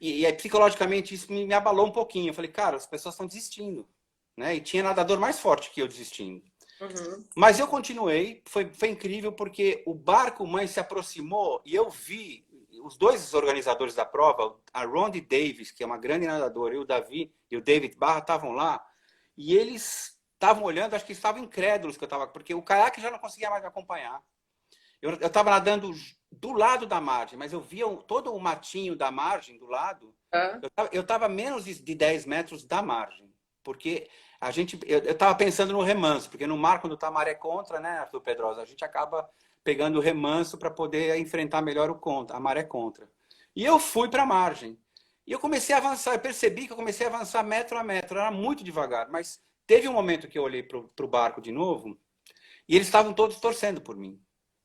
E aí, psicologicamente, isso me abalou um pouquinho. Eu falei, cara, as pessoas estão desistindo. Né? E tinha nadador mais forte que eu desistindo. Uhum. Mas eu continuei, foi incrível, porque o barco mãe se aproximou e eu vi os dois organizadores da prova, a Rondi Davis, que é uma grande nadadora, e o Davi e o David Barra estavam lá, e eles estavam olhando, acho que estavam incrédulos que eu estava, porque o caiaque já não conseguia mais me acompanhar. Eu estava nadando do lado da margem, mas eu via todo o matinho da margem do lado. Ah, Eu estava a menos de 10 metros da margem, porque eu estava pensando no remanso, porque no mar, quando está a maré contra, né, Arthur Pedrosa, a gente acaba pegando o remanso para poder enfrentar melhor a maré contra. E eu fui para a margem. E eu comecei a avançar, eu percebi que eu comecei a avançar metro a metro, era muito devagar, mas teve um momento que eu olhei para o barco de novo e eles estavam todos torcendo por mim.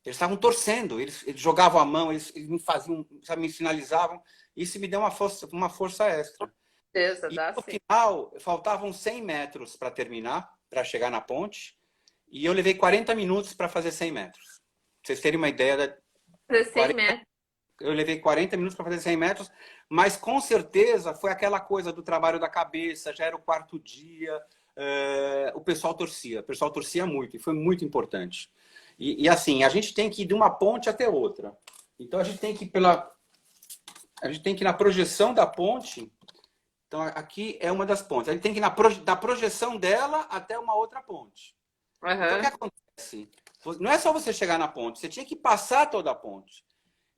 Eles estavam torcendo, eles jogavam a mão, eles me faziam, sabe, me sinalizavam. Isso me deu uma força extra. certeza, E dá no sim. final, faltavam 100 metros para terminar, para chegar na ponte. E eu levei 40 minutos para fazer 100 metros. Pra vocês terem uma ideia, 16 metros. eu levei 40 minutos para fazer 100 metros, mas com certeza foi aquela coisa do trabalho da cabeça, já era o quarto dia, o pessoal torcia muito, e foi muito importante. E assim, a gente tem que ir de uma ponte até outra. Então a gente tem que ir a gente tem que ir na projeção da ponte. Então aqui é uma das pontes. A gente tem que ir da projeção dela até uma outra ponte. Então o que Aham. acontece? Não é só você chegar na ponte, você tinha que passar toda a ponte.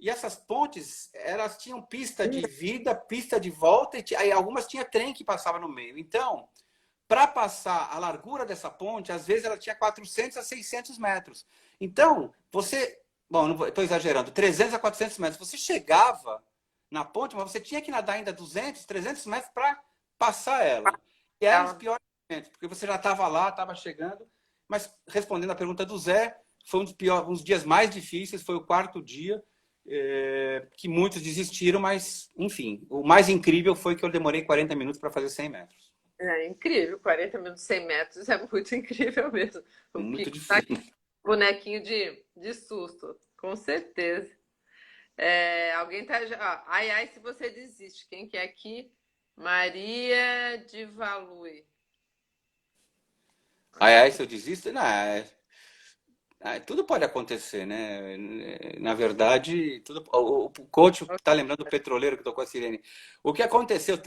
E essas pontes, elas tinham pista de vida, pista de volta, e aí algumas tinha trem que passava no meio. Então, para passar a largura dessa ponte, às vezes ela tinha 400 a 600 metros. Então, bom, não estou exagerando, 300 a 400 metros. Você chegava na ponte, mas você tinha que nadar ainda 200, 300 metros para passar ela. E eram os Ela. piores momentos, porque você já estava lá, estava chegando. Mas respondendo a pergunta do Zé, foi um dos piores, um dos dias mais difíceis, foi o quarto dia, que muitos desistiram, mas, enfim, o mais incrível foi que eu demorei 40 minutos para fazer 100 metros. É incrível, 40 minutos, 100 metros é muito incrível mesmo. O Muito Kiko tá difícil. bonequinho de susto, com certeza. É, alguém tá já. Ó, ai, ai, se você desiste. Quem que é aqui? Maria de Valui. Aí, se eu desisto, não, tudo pode acontecer, né? Na verdade, tudo, o coach está lembrando do petroleiro que tocou a sirene. O que aconteceu,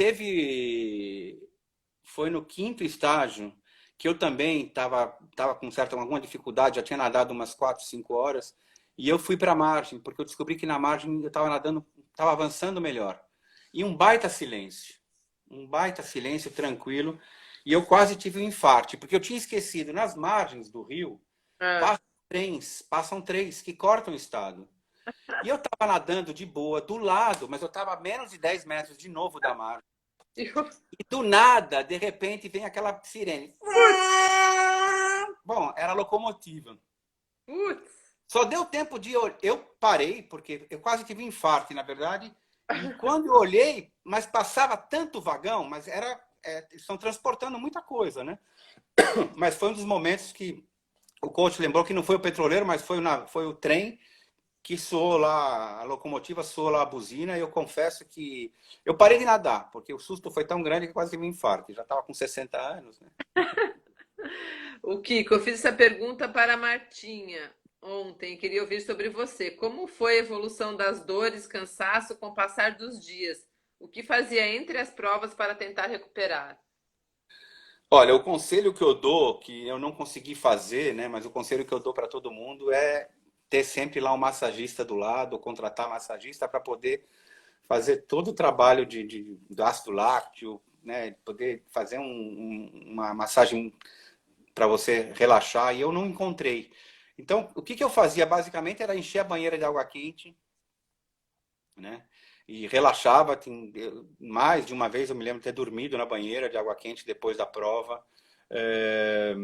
foi no quinto estágio, que eu também tava com alguma dificuldade, já tinha nadado umas 4, 5 horas, e eu fui para a margem, porque eu descobri que na margem eu estava nadando, estava avançando melhor. E um baita silêncio tranquilo, e eu quase tive um infarte, porque eu tinha esquecido, nas margens do rio, Ah, passam trens que cortam o estado. E eu estava nadando de boa, do lado, mas eu estava a menos de 10 metros de novo da margem. eu- E do nada, de repente, vem aquela sirene. Putz, Bom, era a locomotiva. putz. Só deu tempo de eu parei, porque eu quase tive um infarto, na verdade. E quando eu olhei, mas passava tanto vagão, mas estão transportando muita coisa, né? Mas foi um dos momentos que o coach lembrou que não foi o petroleiro, mas foi o trem que soou lá, a locomotiva soou lá a buzina, e eu confesso que eu parei de nadar, porque o susto foi tão grande que quase tive um infarto. Eu já estava com 60 anos, né? O Kiko, eu fiz essa pergunta para a Martinha ontem, queria ouvir sobre você. Como foi a evolução das dores, cansaço com o passar dos dias? O que fazia entre as provas para tentar recuperar? Olha, o conselho que eu dou, que eu não consegui fazer, né, mas o conselho que eu dou para todo mundo é ter sempre lá um massagista do lado, contratar um massagista para poder fazer todo o trabalho do ácido lácteo, né, poder fazer uma massagem para você relaxar, e eu não encontrei. Então, o que que eu fazia basicamente era encher a banheira de água quente, né? E relaxava. Mais de uma vez eu me lembro de ter dormido na banheira de água quente depois da prova. É,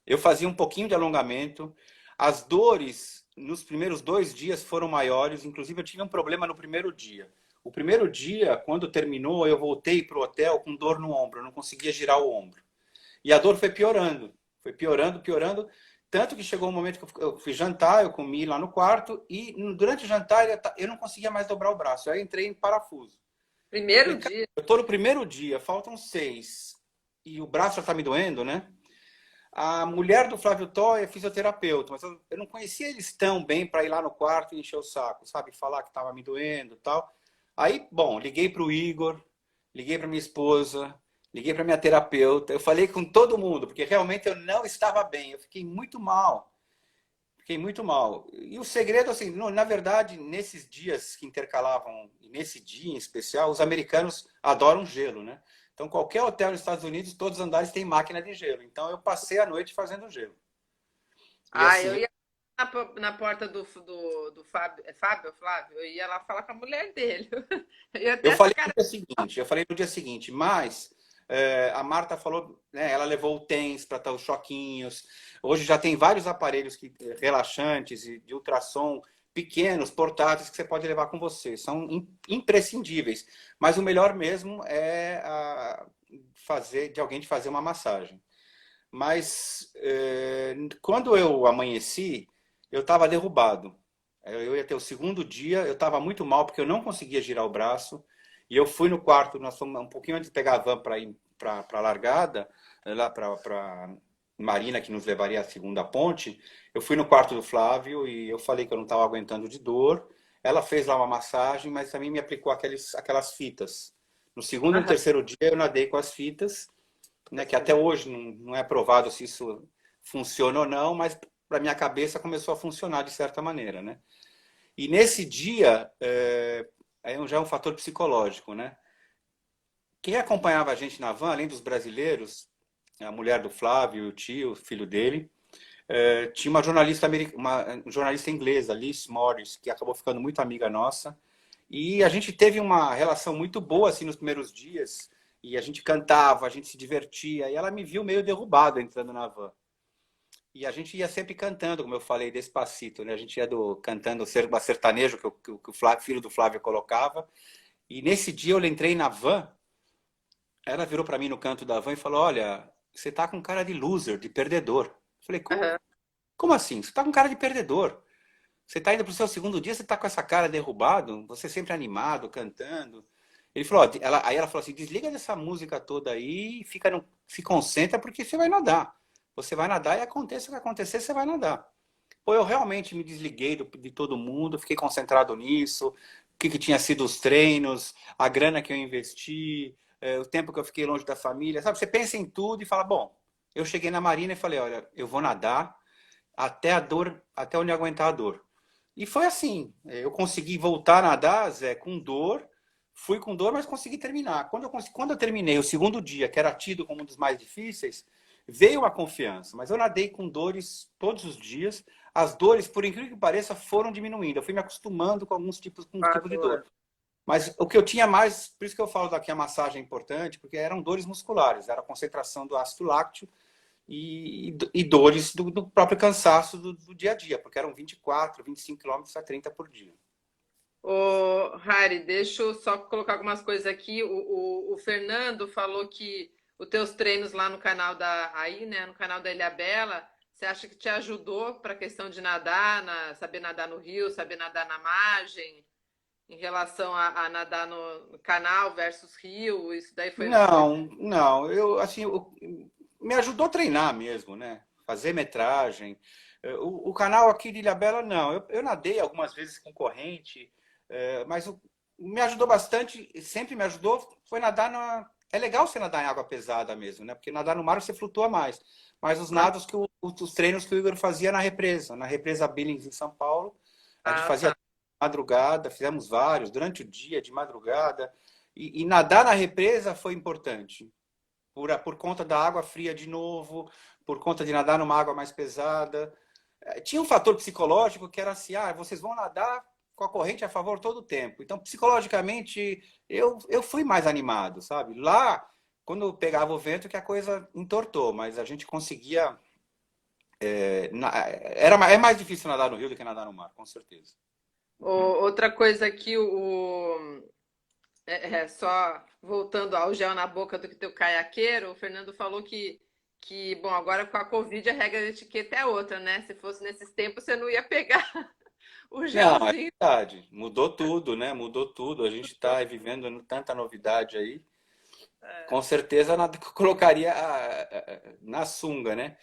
Eu fazia um pouquinho de alongamento. As dores nos primeiros 2 dias foram maiores, inclusive eu tive um problema no primeiro dia. O primeiro dia, quando terminou, eu voltei para o hotel com dor no ombro, eu não conseguia girar o ombro. E a dor foi piorando, piorando. Tanto que chegou um momento que eu fui jantar, eu comi lá no quarto, e durante o jantar eu não conseguia mais dobrar o braço. Aí eu entrei em parafuso. Primeiro Falei, cara, dia. eu tô no primeiro dia, faltam 6, e o braço já tá me doendo, né? A mulher do Flávio Toy é fisioterapeuta, mas eu não conhecia eles tão bem para ir lá no quarto e encher o saco, sabe? Falar que tava me doendo e tal. Aí, bom, liguei para o Igor, liguei para minha esposa, liguei para minha terapeuta, eu falei com todo mundo, porque realmente eu não estava bem, eu fiquei muito mal. Fiquei muito mal. E o segredo, assim, na verdade, nesses dias que intercalavam, e nesse dia em especial, os americanos adoram gelo, né? Então, qualquer hotel nos Estados Unidos, todos os andares têm máquina de gelo. Então, eu passei a noite fazendo gelo. E Ah, eu assim, ia na porta do Fábio. É Fábio ou Flávio? Eu ia lá falar com a mulher dele. Eu ia eu até falei sacar. no dia seguinte, mas a Marta falou, né, ela levou o TENS para estar os choquinhos. Hoje já tem vários aparelhos relaxantes e de ultrassom pequenos, portáteis, que você pode levar com você. São imprescindíveis. Mas o melhor mesmo é de alguém te fazer uma massagem. Mas quando eu amanheci, eu estava derrubado. Eu ia ter o segundo dia, eu estava muito mal porque eu não conseguia girar o braço. E eu fui no quarto, nós fomos um pouquinho antes de pegar a van para ir para a largada, lá para Marina, que nos levaria à segunda ponte. Eu fui no quarto do Flávio e eu falei que eu não estava aguentando de dor. Ela fez lá uma massagem, mas também me aplicou aquelas fitas. No segundo e no Aham, terceiro dia eu nadei com as fitas, né, que até hoje não é provado se isso funciona ou não, mas para minha cabeça começou a funcionar de certa maneira, né? E nesse dia, aí já é um fator psicológico, né? Quem acompanhava a gente na van, além dos brasileiros, a mulher do Flávio, o tio, o filho dele, tinha uma jornalista inglesa, Liz Morris, que acabou ficando muito amiga nossa. E a gente teve uma relação muito boa assim nos primeiros dias. E a gente cantava, a gente se divertia. E ela me viu meio derrubado entrando na van. E a gente ia sempre cantando, como eu falei, Despacito, né? A gente ia cantando o sertanejo que o Flávio, filho do Flávio colocava. E nesse dia eu entrei na van, ela virou para mim no canto da van e falou: Olha, você tá com cara de loser, de perdedor. Eu falei: Aham. Como assim? Você tá com cara de perdedor. Você tá indo pro seu segundo dia, você tá com essa cara derrubado, você sempre animado, cantando. Ele falou: ó, aí ela falou assim: desliga dessa música toda aí e se concentra porque você vai nadar. Você vai nadar e aconteça o que acontecer, você vai nadar. Pô, eu realmente me desliguei de todo mundo, fiquei concentrado nisso, o que tinha sido os treinos, a grana que eu investi, o tempo que eu fiquei longe da família, sabe? Você pensa em tudo e fala, bom, eu cheguei na marina e falei, olha, eu vou nadar até a dor, até onde eu aguentar a dor. E foi assim, eu consegui voltar a nadar, Zé, com dor, fui com dor, mas consegui terminar. Quando eu terminei o segundo dia, que era tido como um dos mais difíceis, veio a confiança, mas eu nadei com dores todos os dias. As dores, por incrível que pareça, foram diminuindo. Eu fui me acostumando com uns tipos de dor. Claro. Mas o que eu tinha mais, por isso que eu falo daqui a massagem é importante, porque eram dores musculares, era a concentração do ácido lácteo e dores do próprio cansaço do dia a dia, porque eram 24, 25 quilômetros a 30 por dia. Ô, Harry, deixa eu só colocar algumas coisas aqui. O Fernando falou que os teus treinos lá no canal né, no canal da Ilhabela, você acha que te ajudou para a questão de nadar, saber nadar no rio, saber nadar na margem, em relação a nadar no canal versus rio? Isso daí foi... Não, não, eu assim, me ajudou a treinar mesmo, né? Fazer metragem. O canal aqui de Ilhabela, não. Eu nadei algumas vezes com corrente, mas me ajudou bastante, sempre me ajudou, foi nadar na. É legal você nadar em água pesada mesmo, né? Porque nadar no mar você flutua mais. Mas os nados os treinos que o Igor fazia na represa Billings em São Paulo, a gente Ah, fazia tá. de madrugada, fizemos vários, durante o dia, de madrugada. E nadar na represa foi importante, por conta da água fria de novo, por conta de nadar numa água mais pesada. Tinha um fator psicológico que era assim, vocês vão nadar com a corrente a favor todo o tempo. Então, psicologicamente, eu fui mais animado, sabe? Lá, quando eu pegava o vento, que a coisa entortou, mas a gente conseguia... é mais difícil nadar no rio do que nadar no mar, com certeza. Outra coisa aqui, só voltando ao gel na boca do teu caiaqueiro, o Fernando falou bom, agora com a Covid a regra de etiqueta é outra, né? Se fosse nesses tempos, você não ia pegar o Não, é gelzinho. verdade. Mudou tudo, né? Mudou tudo. A gente está vivendo tanta novidade aí. Com certeza colocaria na sunga, né?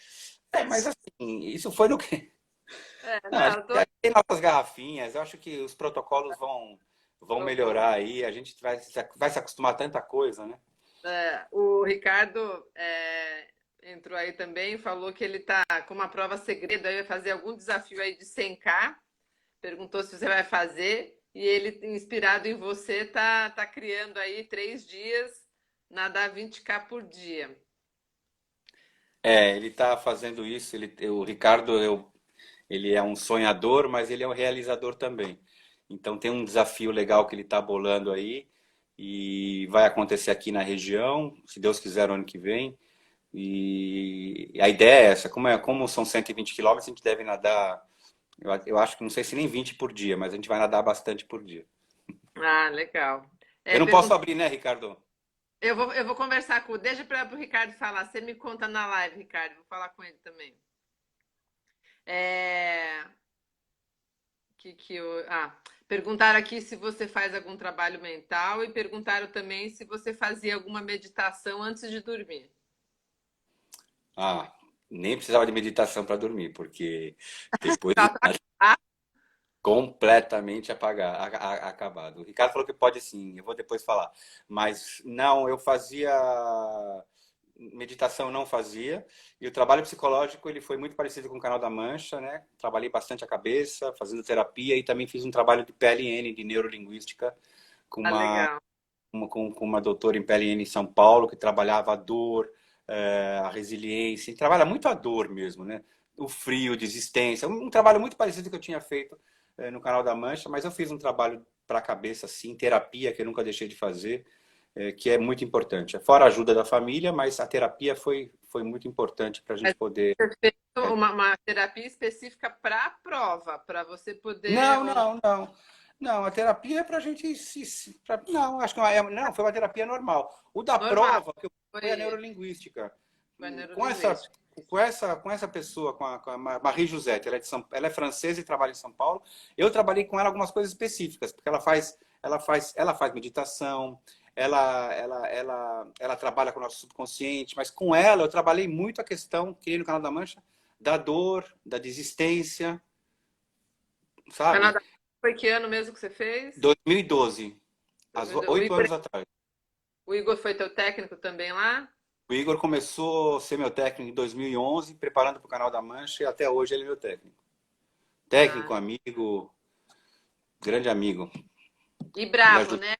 Mas assim, isso foi no que. Não, a Não, gente já tem nossas garrafinhas. Eu acho que os protocolos vão vão. melhorar aí. A gente vai se acostumar a tanta coisa, né? O Ricardo entrou aí também, falou que ele tá com uma prova segredo, aí vai fazer algum desafio aí de 100K, perguntou se você vai fazer, e ele, inspirado em você, tá criando aí 3 dias, nadar 20K por dia. Ele está fazendo isso. O Ricardo, ele é um sonhador, mas ele é um realizador também. Então tem um desafio legal que ele está bolando aí e vai acontecer aqui na região, se Deus quiser, o ano que vem. E a ideia é essa, como são 120 quilômetros, a gente deve nadar, eu acho que não sei se nem 20 por dia, mas a gente vai nadar bastante por dia. Ah, legal. Eu não posso Pergunta, abrir, né, Ricardo? eu vou conversar deixa para o Ricardo falar, você me conta na live, Ricardo, vou falar com ele também. É, perguntaram aqui se você faz algum trabalho mental e perguntaram também se você fazia alguma meditação antes de dormir. Ah, nem precisava de meditação para dormir, porque depois de Tá, tá, tá. completamente acabado. O Ricardo falou que pode sim, eu vou depois falar. Mas não, eu fazia meditação, não fazia. E o trabalho psicológico ele foi muito parecido com o Canal da Mancha, né? Trabalhei bastante a cabeça, fazendo terapia e também fiz um trabalho de PLN, de neurolinguística, com Ah, legal. com uma doutora em PLN em São Paulo, que trabalhava a dor, a resiliência, e trabalha muito a dor mesmo, né? O frio, desistência, um trabalho muito parecido que eu tinha feito no Canal da Mancha, mas eu fiz um trabalho para a cabeça, assim, terapia, que eu nunca deixei de fazer. que é muito importante. Fora a ajuda da família, mas a terapia foi muito importante para a gente Mas poder... você fez uma terapia específica para a prova, para você poder. Não, não, não. Não, a terapia é para a gente não, acho que não, não, foi uma terapia normal. O da Normal, prova que foi a foi, neurolinguística. foi Com essa, neurolinguística. com essa pessoa, com a Marie Josette, ela é francesa e trabalha em São Paulo. Eu trabalhei com ela algumas coisas específicas, porque ela faz meditação, ela trabalha com o nosso subconsciente, mas com ela eu trabalhei muito a questão, que no Canal da Mancha, da dor, da desistência, sabe? Canadá, foi que ano mesmo que você fez? 2012, há 2002. 8 anos atrás. O Igor foi teu técnico também lá? O Igor começou a ser meu técnico em 2011, preparando para o Canal da Mancha, e até hoje ele é meu técnico. Ah, Técnico, amigo, grande amigo. e Me bravo, ajuda. né?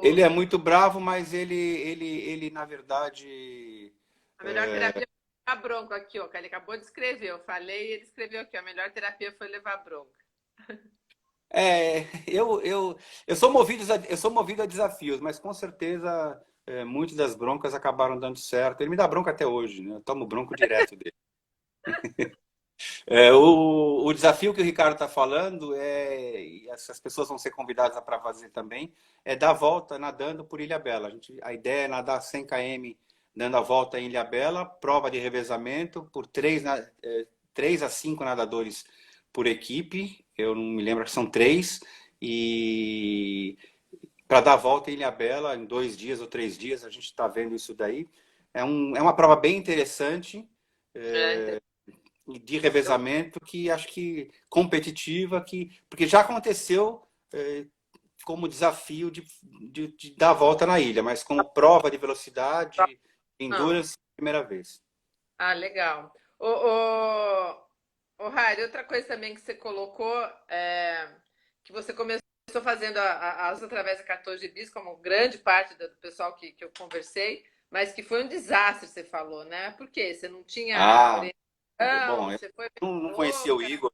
Ele é muito bravo, mas ele na verdade, A melhor terapia foi levar bronca aqui, ó, que ele acabou de escrever. Eu falei e ele escreveu aqui, ó, a melhor terapia foi levar bronca. é, eu sou movido a desafios, mas com certeza muitas das broncas acabaram dando certo. Ele me dá bronca até hoje, né? Eu tomo bronco direto dele. O desafio que o Ricardo está falando, e essas pessoas vão ser convidadas para fazer também, é dar a volta nadando por Ilhabela. A ideia é nadar 100 km dando a volta em Ilhabela, prova de revezamento por 3 a 5 nadadores por equipe, eu não me lembro que são 3, e para dar a volta em Ilhabela em 2 dias ou 3 dias, a gente está vendo isso daí. É uma prova bem interessante, É, de revezamento, que acho que competitiva, porque já aconteceu como desafio de dar a volta na ilha, mas como prova de velocidade, não. endurance, primeira vez. Ah, legal. Ô, Rari, outra coisa também que você colocou é que você começou fazendo as através da 14 bis, como grande parte do pessoal que eu conversei, mas que foi um desastre, você falou, né? Por quê? Você não tinha Ah, orientação, bom, eu você foi não conhecia o louca. Igor,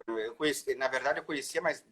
na verdade eu conhecia, mas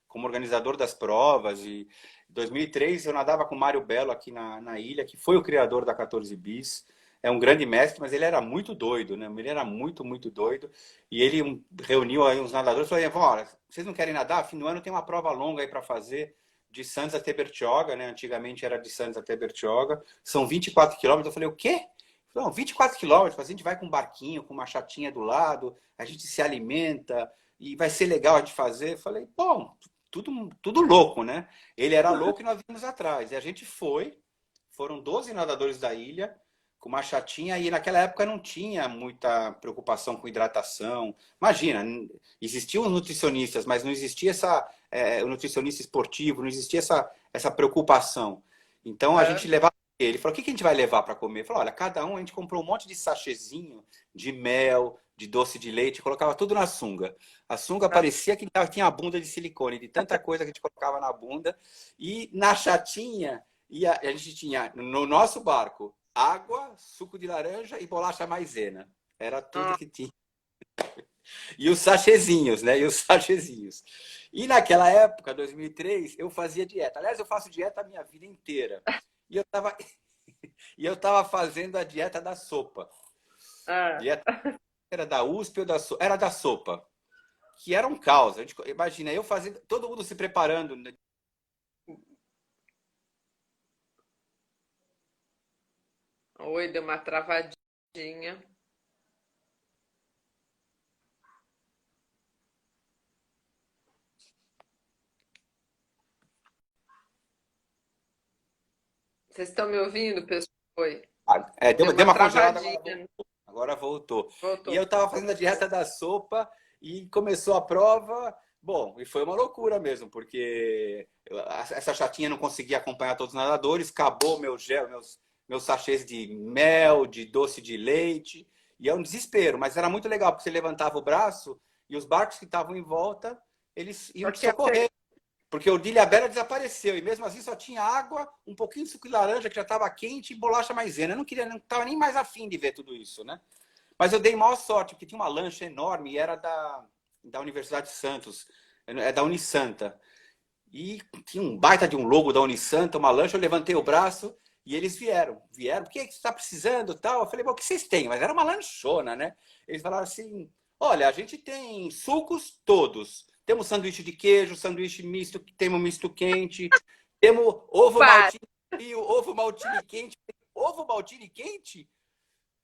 como organizador das provas, e em 2003 eu nadava com o Mário Belo aqui na ilha, que foi o criador da 14 Bis. É um grande mestre, mas ele era muito doido, né? Ele era muito, muito doido. E ele reuniu aí uns nadadores e falou: olha, vocês não querem nadar? Fim do ano tem uma prova longa aí para fazer, de Santos até Bertioga, né? Antigamente era de Santos até Bertioga. São 24 quilômetros. Eu falei: o quê? Não, 24 quilômetros, a gente vai com um barquinho, com uma chatinha do lado, a gente se alimenta e vai ser legal de fazer. Eu falei: bom, tudo louco, né? Ele era louco e nós vimos atrás. E a gente foram 12 nadadores da ilha, com uma chatinha, e naquela época não tinha muita preocupação com hidratação. Imagina, existiam os nutricionistas, mas não existia o nutricionista esportivo, não existia essa preocupação. Então a gente levava. Ele falou: o que a gente vai levar para comer? Ele falou: olha, cada um, a gente comprou um monte de sachêzinho de mel, de doce de leite, colocava tudo na sunga. A sunga parecia que tinha a bunda de silicone, de tanta coisa que a gente colocava na bunda. E na chatinha, a gente tinha, no nosso barco, água, suco de laranja e bolacha maisena. Era tudo Ah, que tinha. E os sachêzinhos, né? E os sachêzinhos. E naquela época, 2003, eu fazia dieta. Aliás, eu faço dieta a minha vida inteira. E eu estava fazendo a dieta da sopa. ah. Dieta era da USP ou era da sopa, que era um caos. Imagina, eu fazendo, todo mundo se preparando. Né? Oi, deu uma travadinha. Vocês estão me ouvindo, pessoal? Oi, deu Deu uma uma congelada, travadinha. agora voltou. E Voltou. eu estava fazendo a dieta da sopa e começou a prova. Bom, e foi uma loucura mesmo, porque essa chatinha não conseguia acompanhar todos os nadadores, acabou meu gel, meus sachês de mel, de doce de leite, e é um desespero, mas era muito legal, porque você levantava o braço e os barcos que estavam em volta, eles iam te Porque socorrer. Porque o de Ilhabela desapareceu, e mesmo assim só tinha água, um pouquinho de suco de laranja que já estava quente e bolacha maisena. Eu não estava nem mais afim de ver tudo isso, né? Mas eu dei maior sorte, porque tinha uma lancha enorme e era da Universidade de Santos, é da Unisanta. e tinha um baita de um logo da Unisanta, uma lancha, eu levantei o braço e eles vieram. Vieram, por que você está precisando tal? Eu falei, bom, o que vocês têm? Mas era uma lanchona, né? Eles falaram assim, olha, a gente tem sucos todos. Temos sanduíche de queijo, sanduíche misto, temos misto quente, temos ovo Para. maltine frio, ovo maltine quente. Ovo maltine quente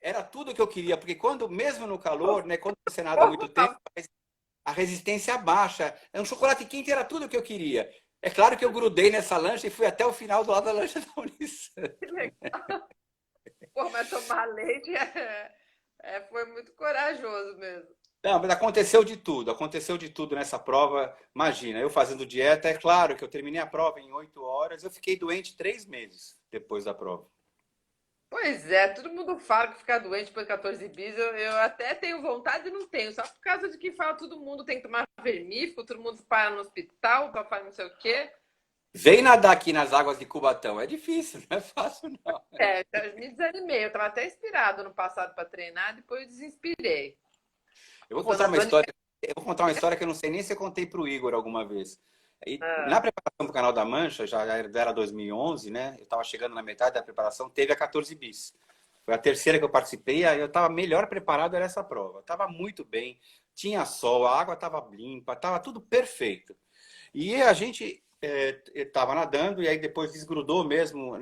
era tudo que eu queria, porque quando, mesmo no calor, né, quando você nada há muito tempo, a resistência baixa. Um chocolate quente era tudo que eu queria. É claro que eu grudei nessa lancha e fui até o final do lado da lancha da Unisanta. Que legal. Pô, mas tomar leite foi muito corajoso mesmo. Não, mas aconteceu de tudo nessa prova. Imagina, eu fazendo dieta, é claro que eu terminei a prova em 8 horas, eu fiquei doente 3 meses depois da prova. Pois é, todo mundo fala que ficar doente depois de 14 bis, eu até tenho vontade e não tenho, só por causa de que fala todo mundo tem que tomar vermífugo, todo mundo para no hospital para fazer não sei o quê. Vem nadar aqui nas águas de Cubatão, é difícil, não é fácil não. É, eu me desanimei, eu estava até inspirado no passado para treinar, depois eu desinspirei. Eu vou Tô contar uma nadando. história, eu vou contar uma história que eu não sei nem se eu contei para o Igor alguma vez. E Ah, na preparação para o Canal da Mancha, já era 2011, né? Eu estava chegando na metade da preparação, teve a 14 bis. Foi a terceira que eu participei, aí eu estava melhor preparado era essa prova. Estava muito bem, tinha sol, a água estava limpa, estava tudo perfeito. E a gente estava nadando e aí depois desgrudou mesmo.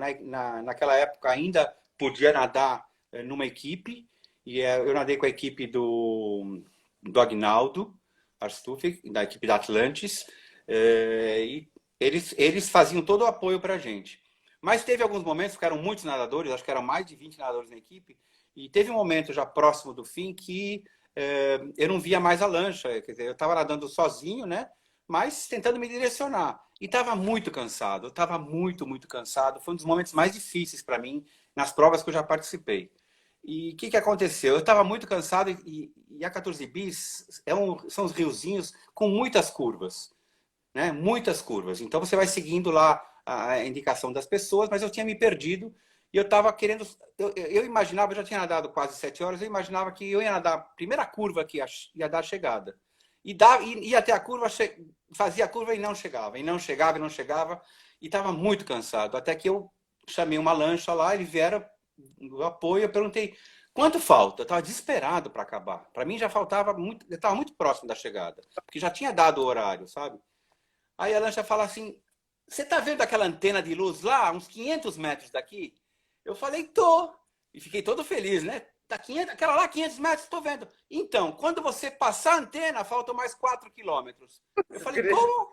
Naquela época ainda podia nadar numa equipe e eu nadei com a equipe do Agnaldo Arstuffi, da equipe da Atlantis, e eles faziam todo o apoio para a gente. Mas teve alguns momentos que eram muitos nadadores, acho que eram mais de 20 nadadores na equipe, e teve um momento já próximo do fim que eu não via mais a lancha, quer dizer, eu estava nadando sozinho, né? Mas tentando me direcionar. E estava muito cansado, eu estava muito, muito cansado. Foi um dos momentos mais difíceis para mim nas provas que eu já participei. E o que aconteceu? Eu estava muito cansado e a 14 bis são os riozinhos com muitas curvas, né? Muitas curvas. Então você vai seguindo lá a indicação das pessoas, mas eu tinha me perdido e eu estava querendo. Eu imaginava, eu já tinha nadado quase 7 horas, eu imaginava que eu ia nadar a primeira curva que ia dar a chegada. Ia até a curva, fazia a curva e não chegava, e não chegava, e não chegava, e estava muito cansado. Até que eu chamei uma lancha lá, eles vieram do apoio, eu perguntei quanto falta. Eu estava desesperado para acabar. Para mim já faltava muito, eu estava muito próximo da chegada, porque já tinha dado o horário, sabe? Aí a lancha fala assim: você está vendo aquela antena de luz lá, uns 500 metros daqui? Eu falei: tô. E fiquei todo feliz, né? Tá 500, aquela lá, 500 metros, estou vendo. Então, quando você passar a antena, faltam mais 4 quilômetros. Eu falei: como?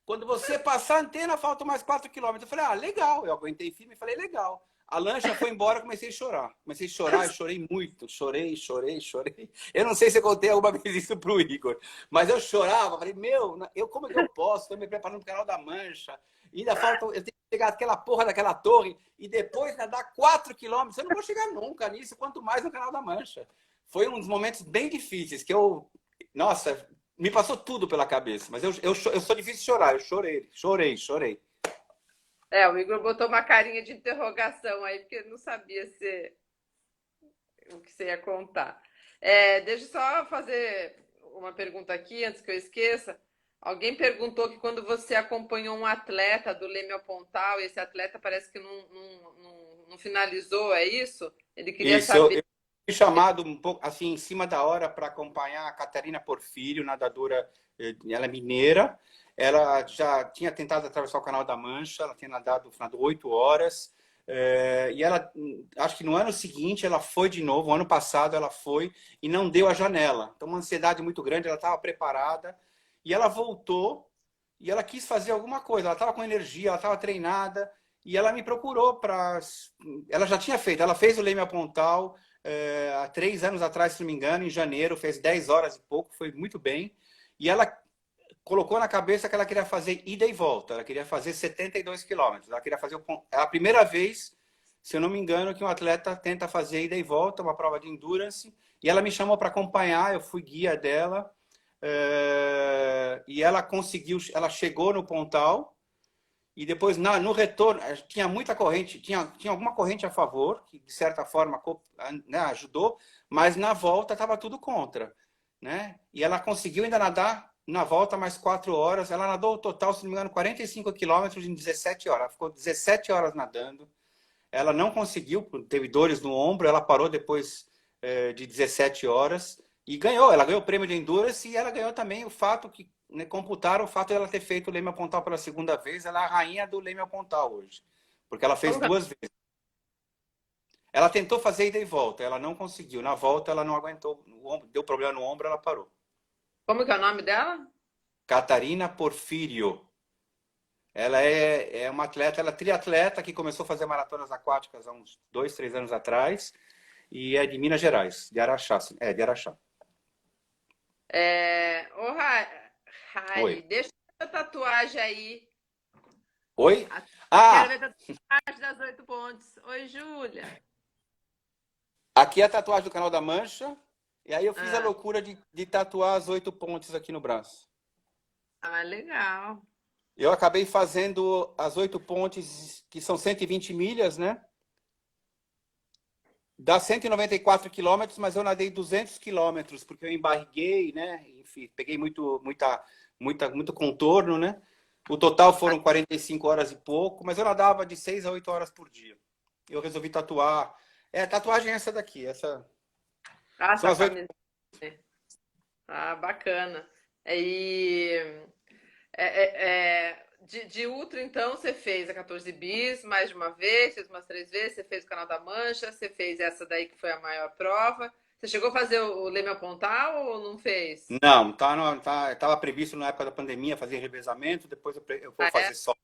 Quando você passar a antena, faltam mais 4 quilômetros. Eu falei: ah, legal. Eu aguentei firme e falei: legal. A lancha foi embora, comecei a chorar. Comecei a chorar, eu chorei muito. Chorei, chorei, chorei. Eu não sei se eu contei alguma vez isso pro Igor, mas eu chorava. Falei, meu, como é que eu posso? Estou me preparando para o Canal da Mancha. E ainda falta, eu tenho que pegar aquela porra daquela torre e depois nadar 4 quilômetros. Eu não vou chegar nunca nisso, quanto mais no Canal da Mancha. Foi um dos momentos bem difíceis que eu... Nossa, me passou tudo pela cabeça. Mas eu sou difícil de chorar. Eu chorei, chorei, chorei. é, o Igor botou uma carinha de interrogação aí, porque não sabia o que você ia contar. É, deixa eu só fazer uma pergunta aqui, antes que eu esqueça. Alguém perguntou que quando você acompanhou um atleta do Leme ao Pontal, e esse atleta parece que não finalizou, é isso? Ele queria Isso, eu saber. fui chamado um pouco assim em cima da hora para acompanhar a Catarina Porfírio, nadadora, ela é mineira. Ela já tinha tentado atravessar o Canal da Mancha, ela tinha nadado 8 horas. E ela, acho que no ano seguinte, ela foi de novo. O ano passado, ela foi e não deu a janela. Então, uma ansiedade muito grande, ela estava preparada. E ela voltou e ela quis fazer alguma coisa. Ela estava com energia, ela estava treinada. E ela me procurou para. Ela já tinha feito, ela fez o Leme ao Pontal há 3 anos atrás, se não me engano, em janeiro, fez 10 horas e pouco, foi muito bem. E ela colocou na cabeça que ela queria fazer ida e volta, ela queria fazer 72 quilômetros. Ela queria fazer. É a primeira vez, se eu não me engano, que um atleta tenta fazer ida e volta, uma prova de endurance. E ela me chamou para acompanhar, eu fui guia dela. E ela conseguiu, ela chegou no Pontal. E depois, no retorno, tinha muita corrente, tinha alguma corrente a favor, que de certa forma, né, ajudou, mas na volta estava tudo contra, né? E ela conseguiu ainda nadar na volta mais 4 horas. Ela nadou o total, se não me engano, 45 quilômetros em 17 horas. Ela ficou 17 horas nadando. Ela não conseguiu, teve dores no ombro, ela parou depois de 17 horas e ganhou. Ela ganhou o prêmio de Endurance e ela ganhou também o fato que, né, computaram o fato de ela ter feito o leme apontal pela segunda vez. Ela é a rainha do leme apontal hoje, porque ela fez Como que, 2 vezes. Ela tentou fazer ida e volta, ela não conseguiu. Na volta ela não aguentou, deu problema no ombro, ela parou. como que é o nome dela? Catarina Porfírio. Ela é uma atleta, ela é triatleta que começou a fazer maratonas aquáticas há uns 2, 3 anos atrás e é de Minas Gerais, de Araxá. É, de Araxá. Ô, Oi. Rai, deixa essa tatuagem aí. Oi? Quero Ah, ver a tatuagem das 8 pontes. Oi, Júlia. aqui é a tatuagem do Canal da Mancha. E aí eu fiz a Ah, loucura de tatuar as 8 pontes aqui no braço. legal. Eu acabei fazendo as 8 pontes, que são 120 milhas, né? Dá 194 quilômetros, mas eu nadei 200 quilômetros, porque eu embarriguei, né? Enfim, peguei muito contorno, né? O total foram 45 horas e pouco, mas eu nadava de 6 a 8 horas por dia. Eu resolvi tatuar. Tatuagem é essa daqui. Essa Ah, são sua as 8. camisa. Ah, bacana. E de ultra, então, você fez a 14 bis mais de uma vez, fez umas 3 vezes, você fez o Canal da Mancha, você fez essa daí que foi a maior prova. Você chegou a fazer o Leme ao Pontal ou não fez? Não, estava previsto na época da pandemia fazer revezamento, depois eu vou Ah, é? fazer solo.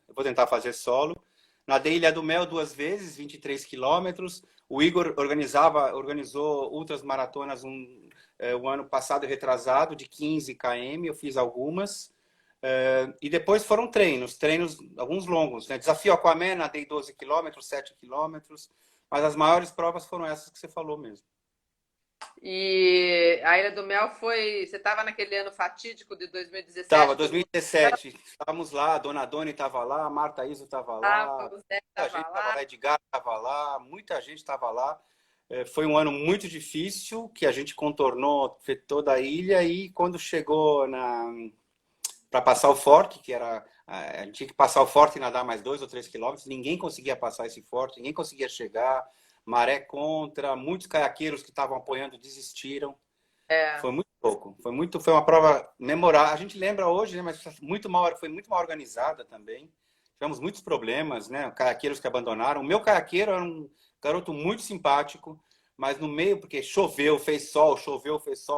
Eu vou tentar fazer solo. Nadei Ilha do Mel 2 vezes, 23 quilômetros. O Igor organizou ultras maratonas um ano passado retrasado, de 15 km. Eu fiz algumas. E depois foram treinos, alguns longos. Né? Desafio Aquaman, nadei 12 quilômetros, 7 quilômetros. Mas as maiores provas foram essas que você falou mesmo. E a Ilha do Mel foi. Você estava naquele ano fatídico de Tava, 2017, todo mundo 2017. Estávamos lá, a Dona Doni estava lá, a Marta Iso estava estava, lá, o Zé muita gente estava estava lá. lá, Edgar estava lá, muita gente estava lá. Foi um ano muito difícil, que a gente contornou toda a ilha e quando chegou para passar o forte, que era a gente tinha que passar o forte e nadar mais 2 ou 3 quilômetros, ninguém conseguia passar esse forte, ninguém conseguia chegar, maré contra, muitos caiaqueiros que estavam apoiando desistiram. É, Foi muito pouco. Foi uma prova memorável. A gente lembra hoje, né, mas foi muito mal organizada também. Tivemos muitos problemas, né? Caiaqueiros que abandonaram. O meu caiaqueiro era um garoto muito simpático, mas no meio, porque choveu, fez sol,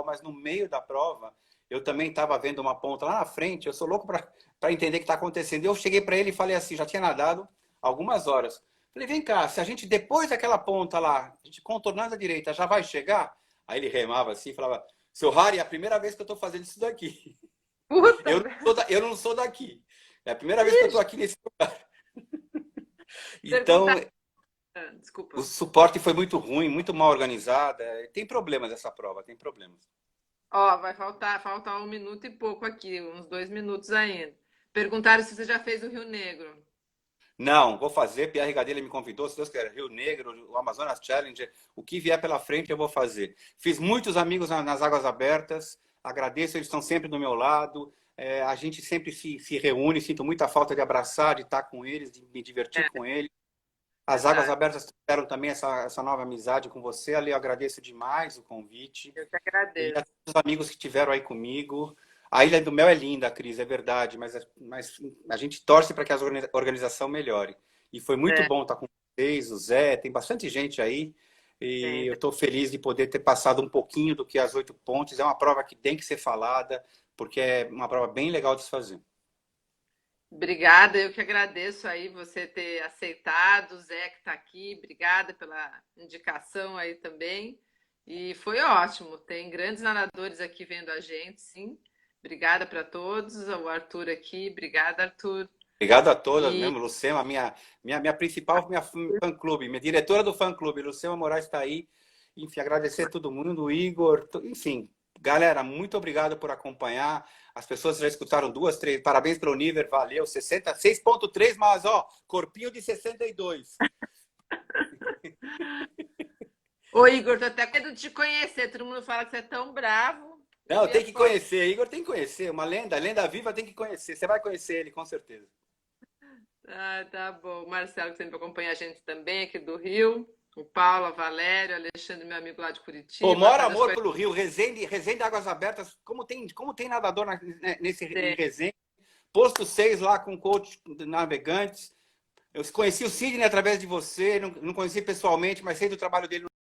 mas no meio da prova, eu também estava vendo uma ponta lá na frente. Eu sou louco para entender o que está acontecendo. Eu cheguei para ele e falei assim, já tinha nadado algumas horas. Falei, vem cá, se a gente depois daquela ponta lá, a gente contornando a direita, já vai chegar? Aí ele remava assim e falava, seu Harry, é a primeira vez que eu estou fazendo isso daqui. puta, Eu não sou daqui. É a primeira vez que eu estou aqui nesse lugar. Então, perguntar. o Desculpa. suporte foi muito ruim, muito mal organizada. Tem problemas essa prova, tem problemas. Ó, vai faltar 1 minuto e pouco aqui, uns 2 minutos ainda. Perguntaram se você já fez o Rio Negro. Não, vou fazer. Pierre Gadelha me convidou, se Deus quiser, Rio Negro, o Amazonas Challenger, o que vier pela frente eu vou fazer. Fiz muitos amigos nas águas abertas, agradeço, eles estão sempre do meu lado. A gente sempre se reúne, sinto muita falta de abraçar, de estar com eles, de me divertir É, com eles. As águas verdade. abertas trouxeram também essa nova amizade com você. Ali eu agradeço demais o convite. Eu que E a agradeço. todos os amigos que tiveram aí comigo. A Ilha do Mel é linda, Cris, é verdade, mas a gente torce para que a organização melhore. E foi muito É, bom estar com vocês, o Zé, tem bastante gente aí. E tem. eu estou feliz de poder ter passado um pouquinho do que as 8 pontes. É uma prova que tem que ser falada, porque é uma prova bem legal de se fazer. Obrigada, eu que agradeço aí você ter aceitado, o Zé que está aqui, obrigada pela indicação aí também. E foi ótimo, tem grandes nadadores aqui vendo a gente, sim. Obrigada para todos, o Arthur aqui, obrigada, Arthur. Obrigado a todas E mesmo, Lucema, minha principal, minha fã-clube, minha diretora do fã-clube, Lucema Moraes está aí. Enfim, agradecer a todo mundo, o Igor, enfim. Galera, muito obrigado por acompanhar. As pessoas já escutaram 2, 3. Parabéns para o Niver, valeu. 6,3, mas ó, corpinho de 62. Ô Igor, tô até com medo de te conhecer, todo mundo fala que você é tão bravo. Não, Ele é tem que forte. conhecer. Igor tem que conhecer. Uma lenda, lenda viva tem que conhecer. Você vai conhecer ele, com certeza. Ah, tá bom. O Marcelo, que sempre acompanha a gente também, aqui do Rio. O Paulo, a Valério, o Alexandre, meu amigo lá de Pô, Curitiba, maior faz as amor coisas pelo Rio, Resende, Resende Águas Abertas. Como tem nadador em dele. Resende. Posto 6 lá com coach de navegantes. Eu conheci o Sidney através de você, não conheci pessoalmente, mas sei do trabalho dele